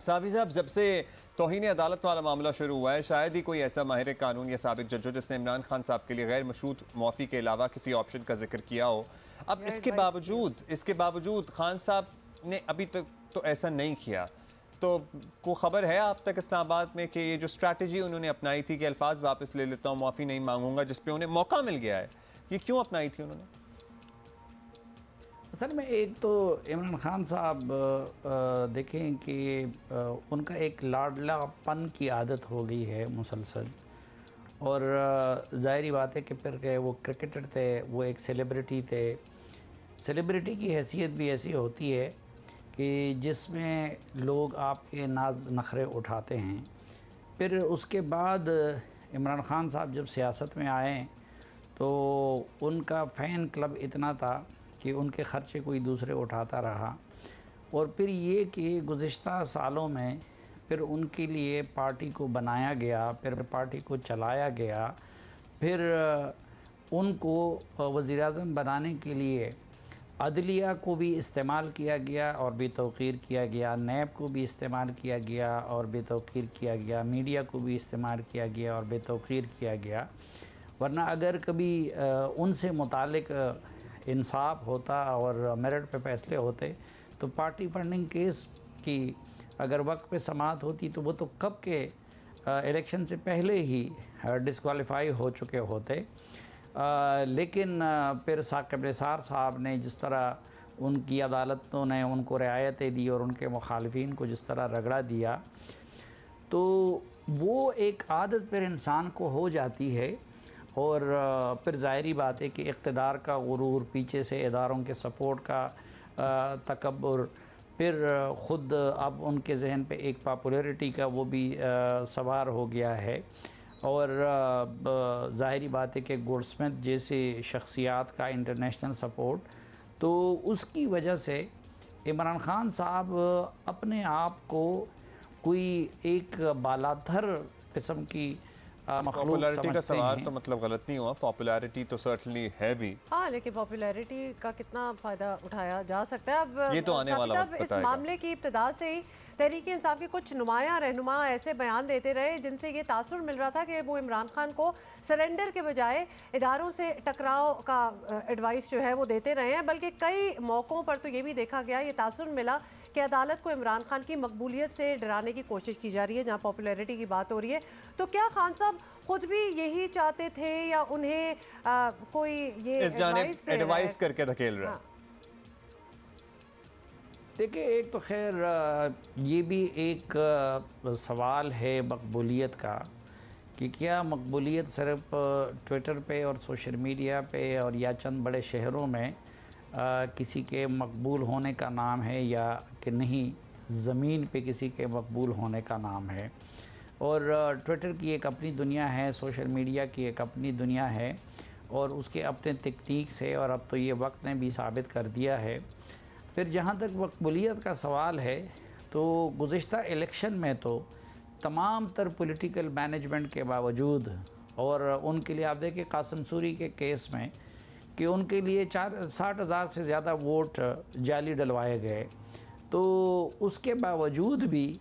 साफ़ी साहब, जब से तौहीन अदालत वाला मामला शुरू हुआ है, शायद ही कोई ऐसा माहिर कानून या साबिक जज हो जिसने इमरान खान साहब के लिए गैर मशरूत मुआफ़ी के अलावा किसी ऑप्शन का जिक्र किया हो। अब इसके बावजूद खान साहब ने अभी तक तो ऐसा नहीं किया। तो को ख़बर है आप तक इस्लामाबाद में कि ये जो स्ट्रैटेजी उन्होंने अपनाई थी कि अल्फाज वापस ले लेता हूँ, माफ़ी नहीं मांगूंगा, जिस पे उन्हें मौका मिल गया है, ये क्यों अपनाई थी उन्होंने? असल में एक तो इमरान खान साहब देखें कि उनका एक लाडलापन की आदत हो गई है मुसलसल, और ज़ाहिरी बात है कि फिर वो क्रिकेटर थे, वो एक सेलिब्रिटी थे। सेलिब्रिटी की हैसियत भी ऐसी होती है कि जिसमें लोग आपके नाज नखरे उठाते हैं। फिर उसके बाद इमरान खान साहब जब सियासत में आए तो उनका फ़ैन क्लब इतना था कि उनके ख़र्चे कोई दूसरे उठाता रहा, और फिर ये कि गुज़िश्ता सालों में फिर उनके लिए पार्टी को बनाया गया, फिर पार्टी को चलाया गया, फिर उनको वज़ीर-ए-आज़म बनाने के लिए अदलिया को भी इस्तेमाल किया गया और बेतौकीर किया गया, नैब को भी इस्तेमाल किया गया और बेतौकीर किया गया, मीडिया को भी इस्तेमाल किया गया और बेतौकीर किया गया। वरना अगर कभी उनसे मुतालिक इंसाफ होता और मेरिट पे फैसले होते तो पार्टी फंडिंग केस की अगर वक्त पे समाअत होती तो वो तो कब के इलेक्शन से पहले ही डिस्क्वालीफाई हो चुके होते। लेकिन फिर साकिब निसार साहब ने जिस तरह उनकी अदालतों ने उनको रियायतें दी और उनके मुखालिफिन को जिस तरह रगड़ा दिया, तो वो एक आदत फिर इंसान को हो जाती है। और फिर ज़ाहिरी बात है कि इक़्तिदार का गुरूर, पीछे से इदारों के सपोर्ट का तकब्बुर, फिर ख़ुद अब उनके जहन पे एक पॉपुलैरिटी का वो भी सवार हो गया है। और ज़ाहिरी बात है कि गुडस्मिथ जैसे शख्सियात का इंटरनेशनल सपोर्ट, तो उसकी वजह से इमरान खान साहब अपने आप को कोई एक बालातर किस्म की पॉपुलैरिटी का सवाल तो मतलब गलत नहीं हुआ, पॉपुलैरिटी तो सर्टनली है भी। हाँ, लेकिन पॉपुलैरिटी का कितना फ़ायदा उठाया जा सकता है अब ये तो आने वाला वक्त इस मामले की इब्तिदा से ही तहरीक इंसाफ के कुछ नुमाया रहनुमा ऐसे बयान देते रहे जिनसे ये तासुर मिल रहा था कि वो इमरान खान को सरेंडर के बजाय इदारों से टकराव का एडवाइस जो है वो देते रहे हैं। बल्कि कई मौक़ों पर तो ये भी देखा गया, ये तासुर मिला कि अदालत को इमरान खान की मकबूलियत से डराने की कोशिश की जा रही है जहाँ पॉपुलैरिटी की बात हो रही है। तो क्या खान साहब खुद भी यही चाहते थे या उन्हें कोई ये एडवाइस करके धकेल रहा है? देखिए, एक तो खैर ये भी एक सवाल है मकबूलियत का कि क्या मकबूलियत सिर्फ ट्विटर पे और सोशल मीडिया पे और या चंद बड़े शहरों में किसी के मकबूल होने का नाम है या कि नहीं, ज़मीन पे किसी के मकबूल होने का नाम है। और ट्विटर की एक अपनी दुनिया है, सोशल मीडिया की एक अपनी दुनिया है और उसके अपने तकनीक्स है, और अब तो ये वक्त ने भी साबित कर दिया है। फिर जहाँ तक मकबूलियत का सवाल है तो गुज़िश्ता इलेक्शन में तो तमाम तर पॉलिटिकल मैनेजमेंट के बावजूद, और उनके लिए आप देखिए कासिम सूरी के केस में कि उनके लिए 60,000 से ज़्यादा वोट जाली डलवाए गए, तो उसके बावजूद भी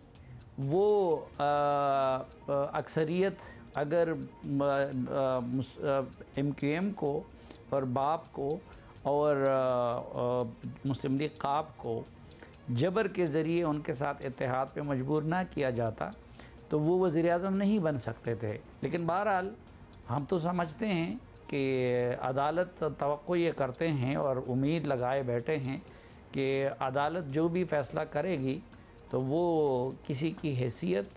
वो अक्सरियत अगर MQM को और बाप को और मुस्लिम लीग काब को जबर के ज़रिए उनके साथ इत्तेहाद पे मजबूर ना किया जाता तो वो वज़ीर-ए-आज़म नहीं बन सकते थे। लेकिन बहरहाल हम तो समझते हैं कि अदालत तवक्को ये करते हैं और उम्मीद लगाए बैठे हैं कि अदालत जो भी फ़ैसला करेगी तो वो किसी की हैसियत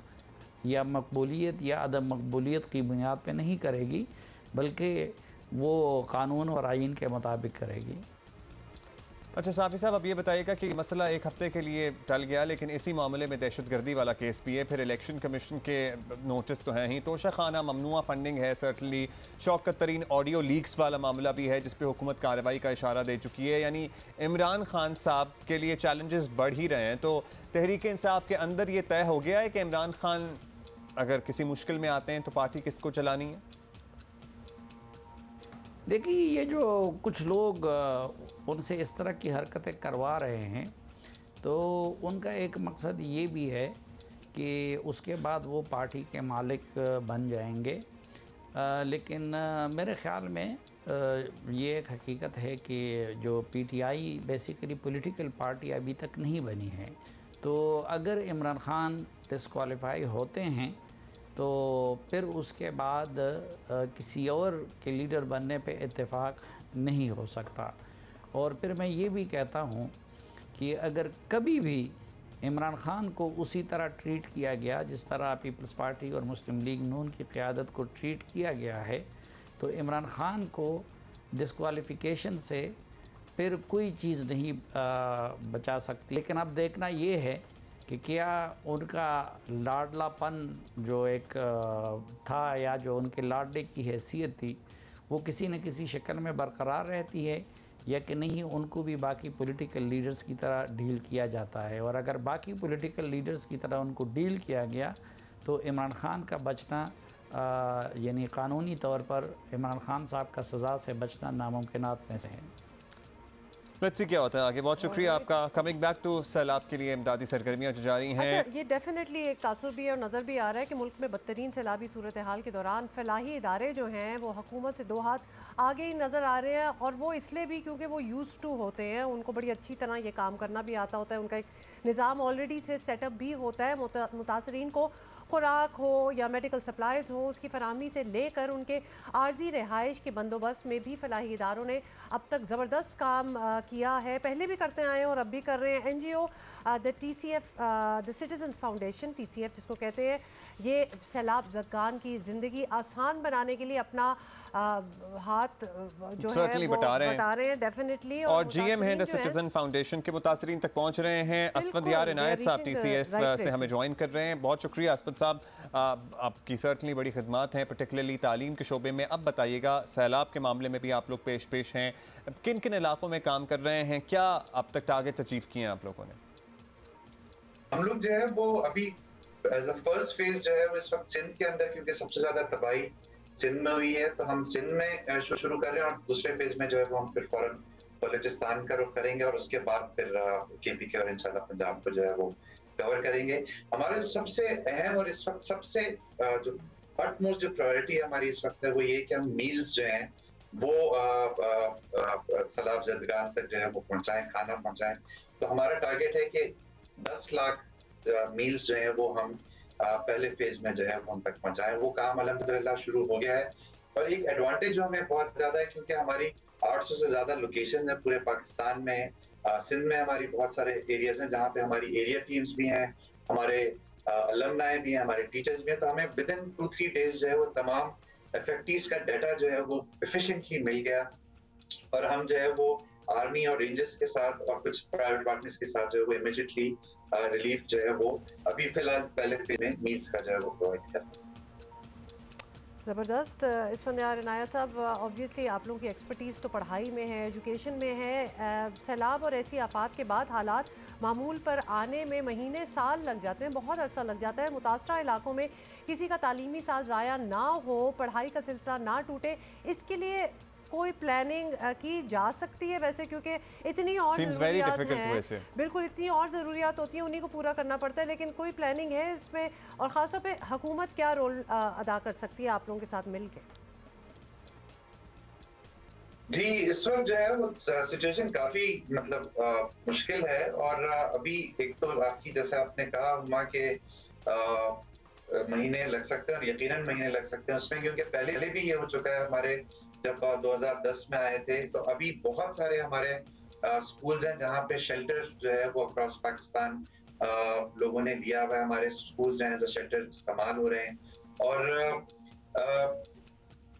या मकबूलियत या अदम मकबूलियत की बुनियाद पे नहीं करेगी, बल्कि वो कानून और आइन के मुताबिक करेगी। अच्छा साफ़ी साहब, अब ये बताइएगा कि मसला एक हफ़्ते के लिए टल गया, लेकिन इसी मामले में दहशतगर्दी वाला केस भी है, फिर इलेक्शन कमीशन के नोटिस तो हैं ही, तोशा खाना, ममनुआ फंडिंग है, सर्टनली शौकत तरीन ऑडियो लीक्स वाला मामला भी है जिस पे हुकूमत कार्रवाई का इशारा दे चुकी है। यानी इमरान खान साहब के लिए चैलेंजेस बढ़ ही रहे हैं। तो तहरीक इंसाफ के अंदर ये तय हो गया है कि इमरान खान अगर किसी मुश्किल में आते हैं तो पार्टी किसको चलानी है? देखिए, ये जो कुछ लोग उनसे इस तरह की हरकतें करवा रहे हैं तो उनका एक मकसद ये भी है कि उसके बाद वो पार्टी के मालिक बन जाएंगे। लेकिन मेरे ख़्याल में ये एक हकीकत है कि जो पीटीआई बेसिकली पॉलिटिकल पार्टी अभी तक नहीं बनी है, तो अगर इमरान खान डिस्क्वालीफाई होते हैं तो फिर उसके बाद किसी और के लीडर बनने पे इत्तेफाक नहीं हो सकता। और फिर मैं ये भी कहता हूँ कि अगर कभी भी इमरान खान को उसी तरह ट्रीट किया गया जिस तरह पीपल्स पार्टी और मुस्लिम लीग नून की क़यादत को ट्रीट किया गया है, तो इमरान खान को डिस्क्वालिफ़िकेशन से फिर कोई चीज़ नहीं बचा सकती। लेकिन अब देखना ये है कि क्या उनका लाडलापन जो एक था या जो उनके लाडले की हैसियत थी वो किसी न किसी शक्ल में बरकरार रहती है या कि नहीं, उनको भी बाकी पॉलिटिकल लीडर्स की तरह डील किया जाता है। और अगर बाकी पॉलिटिकल लीडर्स की तरह उनको डील किया गया तो इमरान खान का बचना यानी कानूनी तौर पर इमरान खान साहब का सज़ा से बचना नामुमकिनात में से है। लेट्स सी क्या होता है आगे। बहुत शुक्रिया आपका। कमिंग बैक टू सैलाब के लिए इमदादी सरगर्मियाँ जो जारी हैं। अच्छा, ये डेफिनेटली एक तासुर भी है और नज़र भी आ रहा है कि मुल्क में बदतरीन सैलाबी सूरत हाल के दौरान फलाही इदारे जो हैं वो हुकूमत से दो हाथ आगे ही नज़र आ रहे हैं। और वो इसलिए भी क्योंकि वो यूज़ टू होते हैं, उनको बड़ी अच्छी तरह ये काम करना भी आता होता है, उनका एक निज़ाम ऑलरेडी से सेटअप भी होता है। मुतासरीन को खुराक हो या मेडिकल सप्लाईज़ हो, उसकी फराहमी से लेकर उनके आर्जी रिहाइश के बंदोबस्त में भी फलाही इदारों ने अब तक ज़बरदस्त काम किया है, पहले भी करते आए हैं और अब भी कर रहे हैं। NGO the TCF the citizens foundation TCF जिसको कहते हैं, ये सैलाब ज़दगान की ज़िंदगी आसान बनाने के लिए अपना हाथ जो है वो बता रहे हैं डेफिनेटली। और GM हैं द सिटीजन फाउंडेशन के मुतासरीन तक पहुंच रहे हैं। असफद यार इनायत साहब TCF से हमें ज्वाइन कर रहे हैं। बहुत शुक्रिया असफद साहब, आपकी सर्टनली बड़ी खिदमत हैं, पर्टिकुलरली तालीम के शोबे में। अब बताइएगा, सैलाब के मामले में भी आप लोग पेश हैं, किन किन इलाकों में काम कर रहे हैं, क्या अब तक टारगेट्स अचीव किए हैं आप लोगों ने? हम लोग जो है वो अभी एज अ फर्स्ट फेज जो है वो इस वक्त सिंध के अंदर, क्योंकि सबसे ज्यादा तबाही सिंध में हुई है, तो हम सिंध में शुरू कर रहे हैं। और दूसरे फेज में जो है वो हम फिर फौरन बलूचिस्तान का रुख करेंगे और उसके बाद फिर KPK और इंशाल्लाह पंजाब को जो है वो कवर करेंगे। हमारा जो सबसे अहम और इस वक्त सबसे जो अटमोस्ट जो प्रायोरिटी है हमारी इस वक्त है वो ये कि हम मील्स जो हैं वो सैलाब ज़दगान तक जो है वो पहुंचाएं, खाना पहुंचाएं। तो हमारा टारगेट है कि 10 लाख मील्स जो है वो हम पहले फेज में जो है वो हम तक पहुंचाएं। वो काम अल्हम्दुलिल्लाह शुरू हो गया है। और एक एडवांटेज जो हमें बहुत ज्यादा है, क्योंकि हमारी 800 से ज्यादा लोकेशंस हैं पूरे पाकिस्तान में। सिंध में हमारी बहुत सारे एरियाज हैं जहाँ पे हमारी एरिया टीम्स भी हैं, हमारे अलमनाई भी हैं, हमारे टीचर्स भी हैं। तो हमें विद इन 2-3 डेज जो है वो तमाम इफेक्टिव्स का डाटा जो है वो एफिशिएंटली मिल गया। और हम जो है वो आर्मी और रेंजर्स के साथ और कुछ प्राइवेट पार्टनर्स के साथ जो है वो इमीडिएटली रिलीफ जो है वो अभी फिलहाल पहले फेज में मील्स का जो है वो प्रोवाइड कर। ज़बरदस्त। इसफंदार इनायत साहब, ऑब्वियसली आप लोगों की एक्सपर्टीज़ तो पढ़ाई में है, एजुकेशन में है। सैलाब और ऐसी आफात के बाद हालात मामूल पर आने में महीने साल लग जाते हैं, बहुत अरसा लग जाता है। मुतासरा इलाकों में किसी का तालीमी साल ज़ाया ना हो, पढ़ाई का सिलसिला ना टूटे, इसके लिए कोई प्लानिंग की जा सकती है वैसे? क्योंकि इतनी और ज़रूरियात हैं, बिल्कुल इतनी और ज़रूरियात होती हैं, उन्हीं को पूरा करना पड़ता है। लेकिन कोई प्लानिंग है इसमें? और ख़ासतौर पे हुकूमत क्या रोल अदा कर सकती है आप लोगों के साथ मिलके? जी, इस वक्त जो है वो सिचुएशन काफी मतलब मुश्किल है। और अभी एक तो आपकी जैसे आपने कहा हुमा के महीने लग सकते हैं और यकीनन महीने लग सकते हैं उसमें, क्योंकि पहले भी ये हो चुका है। हमारे जब 2010 में आए थे तो अभी बहुत सारे हमारे स्कूल्स हैं जहाँ पे शेल्टर जो है वो अक्रॉस पाकिस्तान लोगों ने लिया हुआ है। हमारे स्कूल्स जो है एज अ शेल्टर इस्तेमाल हो रहे हैं और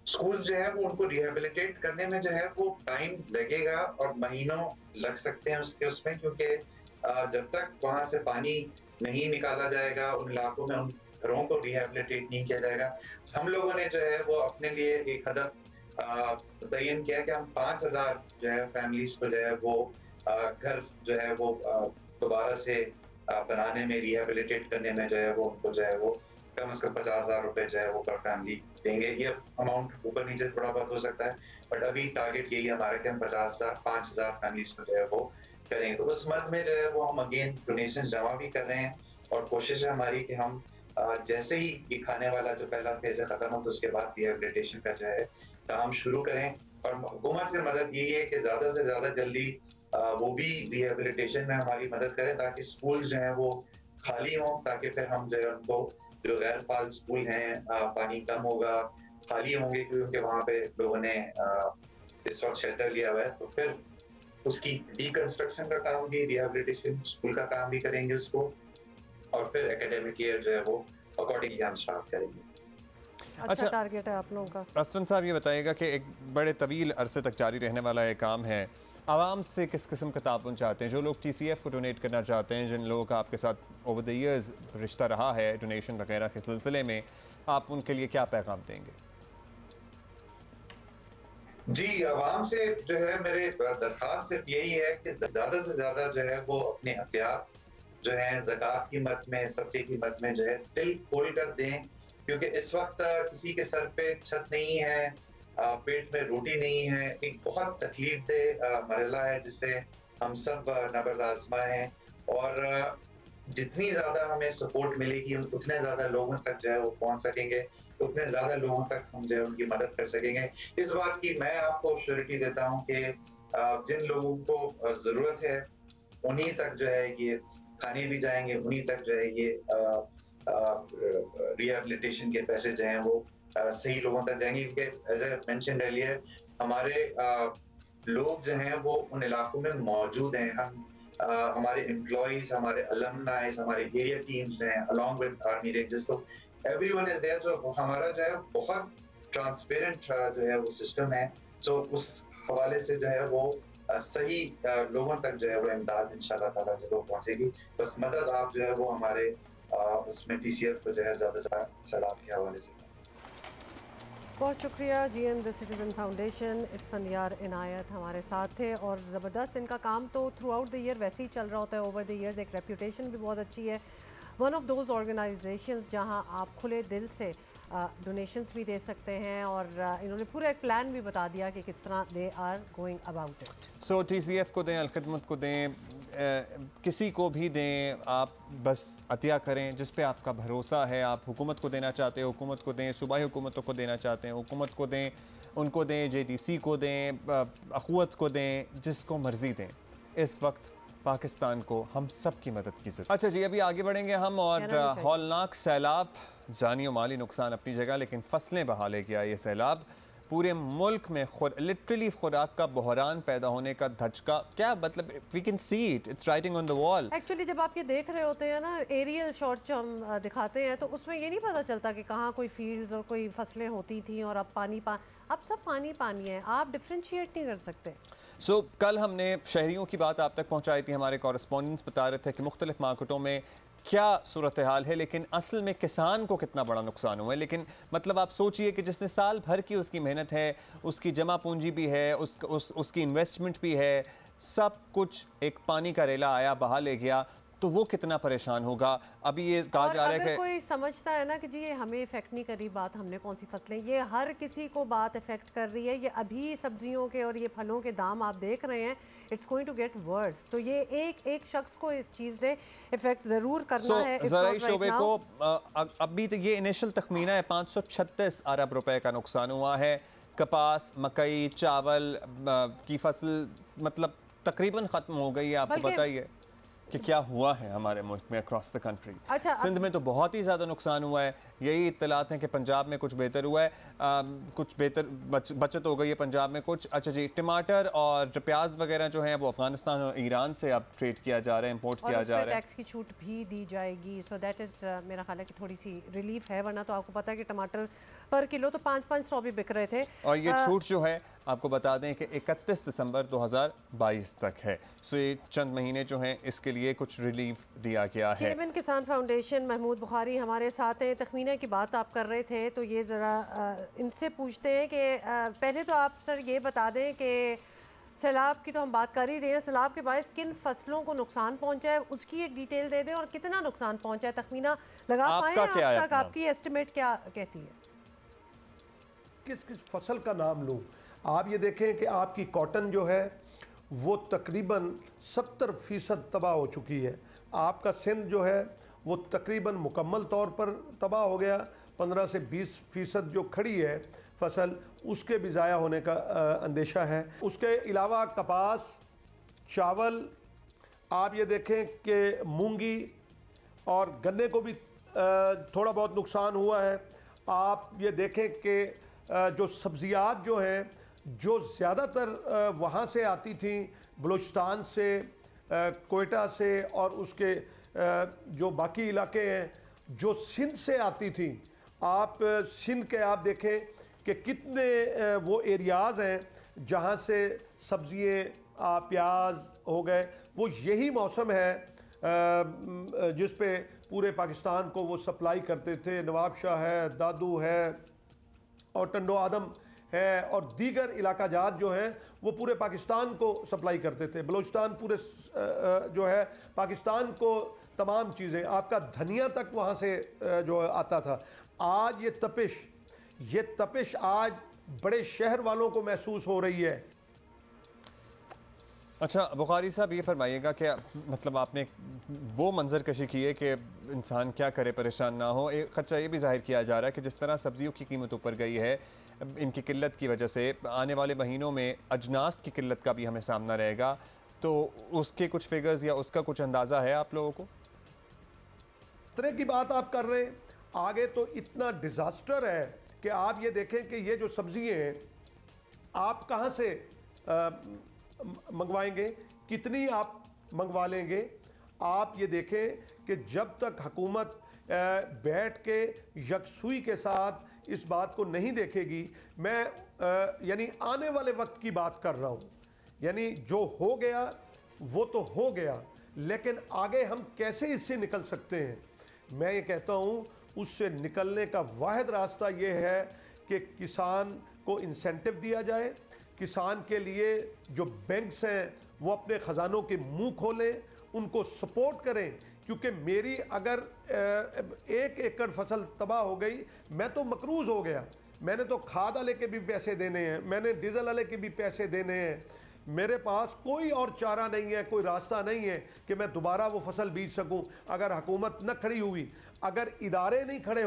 स्कूल्स जो है वो उनको रिहेबिलिटेट करने में जो है वो टाइम लगेगा और महीनों लग सकते हैं उसमें, क्योंकि जब तक वहां से पानी नहीं निकाला जाएगा उन इलाकों में, उन घरों को रिहेबिलिटेट नहीं किया जाएगा। हम लोगों ने जो है वो अपने लिए एक हदफ तयन किया कि हम 5000 जो है फैमिलीज को जो है वो घर जो है वो दोबारा से बनाने में, रिहेबिलिटेट करने में जो है वो उनको जो है वो कम से कम 50,000 रुपए जो है वो पर फैमिली देंगे। ये अमाउंट ऊपर नीचे थोड़ा बहुत हो सकता है, बट अभी टारगेट यही हमारा कि हम 5,000 फैमिलीज को जो है वो करेंगे। तो उस मद में जो है वो हम अगेन डोनेशन जमा भी कर रहे हैं और कोशिश है हमारी कि हम जैसे ही ये खाने वाला जो पहला फेज है खत्म हो तो उसके बाद रिहेबिलिटेशन का जो है काम शुरू करें। और हुकूमत से मदद यही है कि ज्यादा से ज्यादा जल्दी वो भी रिहेबिलिटेशन में हमारी मदद करें ताकि स्कूल्स जो हैं वो खाली हों, ताकि फिर हम जो है उनको जो गैर फाल स्कूल हैं पानी कम होगा, खाली होंगे क्योंकि वहाँ पे लोगों ने इस वक्त शेल्टर लिया हुआ है, तो फिर उसकी डिकंस्ट्रक्शन का काम भी, रिहेबिलिटेशन स्कूल का काम भी करेंगे उसको, और फिर एकेडमिक ईयर जो है वो अकॉर्डिंगली हम स्टार्ट करेंगे। अच्छा टारगेट है आप लोगों का। असफन साहब ये बताइएगा कि एक बड़े तवील अरसे तक जारी रहने वाला ये काम है, आवाम से किस किस्म का ताउन चाहते हैं? जो लोग TCF को डोनेट करना चाहते हैं, जिन लोगों का आपके साथ ओवर द ईयर्स रिश्ता रहा है डोनेशन वगैरह के सिलसिले में, आप उनके लिए क्या पैगाम देंगे? जी, आवाम से जो है मेरे दरख्वास्त सिर्फ यही है कि ज़्यादा से ज़्यादा जो है वो अपने एहतियात जो है ज़कात की मद में, सदक़े की मद में जो है दिल खोल कर दें, क्योंकि इस वक्त किसी के सर पे छत नहीं है, पेट में रोटी नहीं है, एक बहुत तकलीफ दे मरला है जिससे हम सब नबर्द आज़मा हैं। और जितनी ज़्यादा हमें सपोर्ट मिलेगी उतने ज़्यादा लोगों तक जो है वो पहुँच सकेंगे, उतने ज़्यादा लोगों तक हम जो है उनकी मदद कर सकेंगे। इस बात की मैं आपको श्योरिटी देता हूँ कि जिन लोगों को ज़रूरत है उन्हीं तक जो है ये खाने भी जाएंगे, उन्हीं तक जो है ये रिहेबिलिटेशन के पैसे जो हैं वो सही लोगों तक जाएंगे, क्योंकि एज ए मेंशन अर्लियर हमारे लोग जो हैं वो उन इलाकों में मौजूद हैं। हम हमारे एम्प्लॉइज, हमारे अलमनाइज, हमारे एरिया टीम्स जो हैं अलॉन्ग विद आर्मी रेंजर्स, तो एवरीवन इज देयर। जो हमारा जो है बहुत ट्रांसपेरेंट जो है वो सिस्टम है, तो उस हवाले से जो है वो सही लोगों तक जो है वो इमदाद इंशाल्लाह ताला जो पहुंचेगी। बस मदद आप जो है वो हमारे उसमें TCF को जो है ज़्यादा से ज़्यादा सलाह के हवाले से। बहुत शुक्रिया। GM द सिटीज़न फाउंडेशन इसफंदियार इनायत हमारे साथ थे, और ज़बरदस्त इनका काम तो थ्रू आउट द ईयर वैसे ही चल रहा होता है, ओवर द ईयर्स एक रेपूटेशन भी बहुत अच्छी है। वन ऑफ दोज ऑर्गेनाइजेशंस जहां आप खुले दिल से डोनेशंस भी दे सकते हैं, और इन्होंने पूरा एक प्लान भी बता दिया कि किस तरह they are going about it. So TCF को दें, अलखिदमत को दें, किसी को भी दें, आप बस अतिया करें जिस पे आपका भरोसा है। आप हुकूमत को देना चाहते हैं, हुकूमत को दें, सूबाई हुकूमतों को देना चाहते हैं, हुकूमत को दें, उनको दें, JDC को दें, अखुवत को दें, जिसको मर्जी दें। इस वक्त पाकिस्तान को हम सब की मदद की ज़रूरत। अच्छा जी, अभी आगे बढ़ेंगे हम, और हौलनाक सैलाब, जानी और माली नुकसान अपनी जगह, लेकिन फसलें बहा ले गया ये सैलाब। पूरे मुल्क में लिटरली खुराक का बहरान पैदा होने का धचका, क्या मतलब, we can see it, it's writing on the wall. Actually जब आप ये देख रहे होते हैं ना, एरियल शॉट्स जो हम दिखाते हैं, तो उसमें ये नहीं पता चलता कि कहाँ कोई फील्ड्स और कोई फसलें होती थी और अब अब सब पानी है, आप डिफ्रेंशिएट नहीं कर सकते। सो कल हमने शहरियों की बात आप तक पहुँचाई थी, हमारे कॉरेस्पॉन्डेंट्स बता रहे थे कि मुख्तलिफ मार्केटों में क्या सूरत हाल है, लेकिन असल में किसान को कितना बड़ा नुकसान हुआ है। लेकिन मतलब आप सोचिए कि जिसने साल भर की उसकी मेहनत है, उसकी जमा पूंजी भी है, उसकी इन्वेस्टमेंट भी है, सब कुछ एक पानी का रेला आया बहा ले गया, तो वो कितना परेशान होगा। अभी ये कहा जा रहा है कि कोई समझता है ना कि जी ये हमें इफेक्ट नहीं करी बात, हमने कौन सी फसलें, ये हर किसी को बात इफेक्ट कर रही है। ये अभी सब्जियों के और ये फलों के दाम आप देख रहे हैं, it's going to get worse. तो ये एक शख्स को इस चीज़ ने इफेक्ट ज़रूर करना है। ज़राई शोबे को अभी तो ये इनिशियल तखमीना है 536 अरब रुपए का नुकसान हुआ है। कपास, मकई, चावल की फसल मतलब तकरीबन ख़त्म हो गई है। आपको बताइए कि क्या हुआ है हमारे मुल्क में अक्रॉस द कंट्री। अच्छा, सिंध में तो बहुत ही ज़्यादा नुकसान हुआ है। यही इत्तलात हैं कि पंजाब में कुछ बेहतर हुआ है, कुछ बेहतर बचत हो गई है पंजाब में कुछ। अच्छा जी, टमाटर और प्याज वगैरह जो है वो अफगानिस्तान और ईरान से अब ट्रेड किया जा रहा है, इम्पोर्ट किया जा रहा है, टैक्स की छूट भी दी जाएगी। सो दैट इज़ मेरा ख्याल है कि थोड़ी सी रिलीफ है, वरना तो आपको पता है कि टमाटर पर किलो तो 500 भी बिक रहे थे। और ये छूट जो है आपको बता दें कि 31 दिसंबर 2022 तक है। सो ये चंद महीने जो हैं इसके लिए कुछ रिलीफ दिया गया है। चेयरमैन किसान फाउंडेशन महमूद बुखारी हमारे साथ हैं। तखमीना की बात आप कर रहे थे, तो ये ज़रा इनसे पूछते हैं कि पहले तो आप सर ये बता दें कि सैलाब की तो हम बात कर ही रहे हैं, सैलाब के बायस किन फसलों को नुकसान पहुंचा है उसकी एक डिटेल दे दें और कितना नुकसान पहुंचा है, तखमीना लगा पाएं आप तक, आपकी एस्टिमेट क्या कहती है? किस किस फसल का नाम लूँ? आप ये देखें कि आपकी कॉटन जो है वो तकरीबन 70% तबाह हो चुकी है। आपका सिंध जो है वो तकरीबन मुकम्मल तौर पर तबाह हो गया। 15 से 20% जो खड़ी है फसल उसके भी ज़ाया होने का अंदेशा है। उसके अलावा कपास, चावल, आप ये देखें कि मूंगी और गन्ने को भी थोड़ा बहुत नुकसान हुआ है। आप ये देखें कि जो सब्जियात जो हैं जो ज़्यादातर वहाँ से आती थी, बलूचिस्तान से, कोयटा से और उसके जो बाकी इलाके हैं जो सिंध से आती थी, आप सिंध के आप देखें कि कितने वो एरियाज़ हैं जहाँ से सब्जियाँ, प्याज हो गए, वो यही मौसम है जिस पे पूरे पाकिस्तान को वो सप्लाई करते थे। नवाब शाह है, दादू है और टंडो आदम है और दीगर इलाका जात जो हैं वो पूरे पाकिस्तान को सप्लाई करते थे। बलूचिस्तान पूरे जो है पाकिस्तान को तमाम चीज़ें, आपका धनिया तक वहाँ से जो आता था। आज ये तपिश आज बड़े शहर वालों को महसूस हो रही है। अच्छा बुखारी साहब, ये फरमाइएगा कि मतलब आपने वो मंजर कशी की है कि इंसान क्या करे परेशान ना हो। एक खर्चा ये भी जाहिर किया जा रहा है कि जिस तरह सब्जियों की कीमत ऊपर गई है इनकी किल्लत की वजह से, आने वाले महीनों में अजनास की किल्लत का भी हमें सामना रहेगा, तो उसके कुछ फिगर्स या उसका कुछ अंदाज़ा है आप लोगों को? तरह की बात आप कर रहे हैं, आगे तो इतना डिज़ास्टर है कि आप ये देखें कि ये जो सब्जियाँ हैं आप कहाँ से मंगवाएंगे, कितनी आप मंगवा लेंगे। आप ये देखें कि जब तक हुकूमत बैठ के यकसुई के साथ इस बात को नहीं देखेगी, मैं यानी आने वाले वक्त की बात कर रहा हूँ, यानी जो हो गया वो तो हो गया, लेकिन आगे हम कैसे इससे निकल सकते हैं। मैं ये कहता हूँ उससे निकलने का वाहिद रास्ता ये है कि किसान को इंसेंटिव दिया जाए, किसान के लिए जो बैंक्स हैं वो अपने ख़जानों के मुंह खोलें, उनको सपोर्ट करें। क्योंकि मेरी अगर 1 एकड़ फसल तबाह हो गई, मैं तो मकरूज़ हो गया। मैंने तो खाद वाले के भी पैसे देने हैं, मैंने डीजल वाले के भी पैसे देने हैं, मेरे पास कोई और चारा नहीं है, कोई रास्ता नहीं है कि मैं दोबारा वो फसल बीज सकूं। अगर हुकूमत न खड़ी हुई, अगर इदारे नहीं खड़े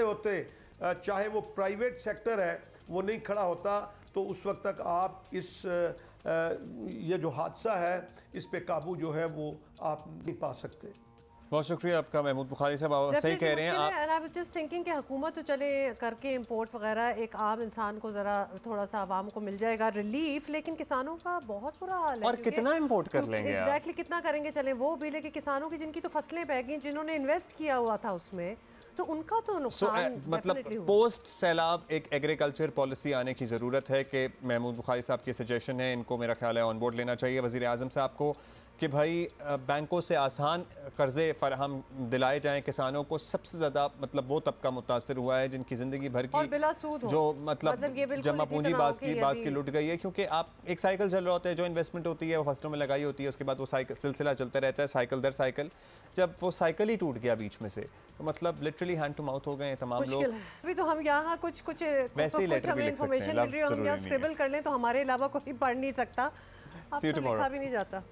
होते, चाहे वो प्राइवेट सेक्टर है वो नहीं खड़ा होता, तो उस वक्त तक आप ये जो हादसा है इस पे काबू जो है वो आप नहीं पा सकते। बहुत शुक्रिया आपका महमूद बुखारी साहब, आप सही कह रहे हैं। आई वाज जस्ट थिंकिंग कि हुकूमत तो चले करके इंपोर्ट वगैरह, एक आम इंसान को ज़रा थोड़ा सा आवाम को मिल जाएगा रिलीफ, लेकिन किसानों का बहुत बुरा हाल है। और कितना इंपोर्ट कर लेंगे एग्जैक्टली कितना करेंगे, चले वो भी, लेकिन किसानों की जिनकी तो फसलें बह गई, जिन्होंने इन्वेस्ट किया हुआ था उसमें, तो उनका तो नुकसान मतलब पोस्ट सैलाब एक एग्रीकल्चर पॉलिसी आने की ज़रूरत है कि महमूद बुखारी साहब की सजेशन है, इनको मेरा ख्याल है ऑन बोर्ड लेना चाहिए वज़ीर आज़म साहब को कि भाई बैंकों से आसान कर्ज़े फराहम दिलाए जाएं किसानों को। सबसे ज़्यादा मतलब वो तबका मुतासर हुआ है जिनकी ज़िंदगी भर की जो मतलब जमा पूंजी बास की लुट गई है, क्योंकि आप एक साइकिल चल रहा होता है, जो इन्वेस्टमेंट होती है वो फसलों में लगाई होती है, उसके बाद वो सिलसिला चलता रहता है साइकिल दर साइकिल। जब वो साइकिल ही टूट गया बीच में से, तो मतलब लिटरली हैंड टू माउथ हो गए हैं तमाम लोग। अभी तो हम यहाँ कुछ हमें इन्फॉर्मेशन मिल रही है, हम यहाँ स्क्रिबल कर लें तो हमारे अलावा कोई पढ़ नहीं सकता, अब तो लिखा भी नहीं जाता।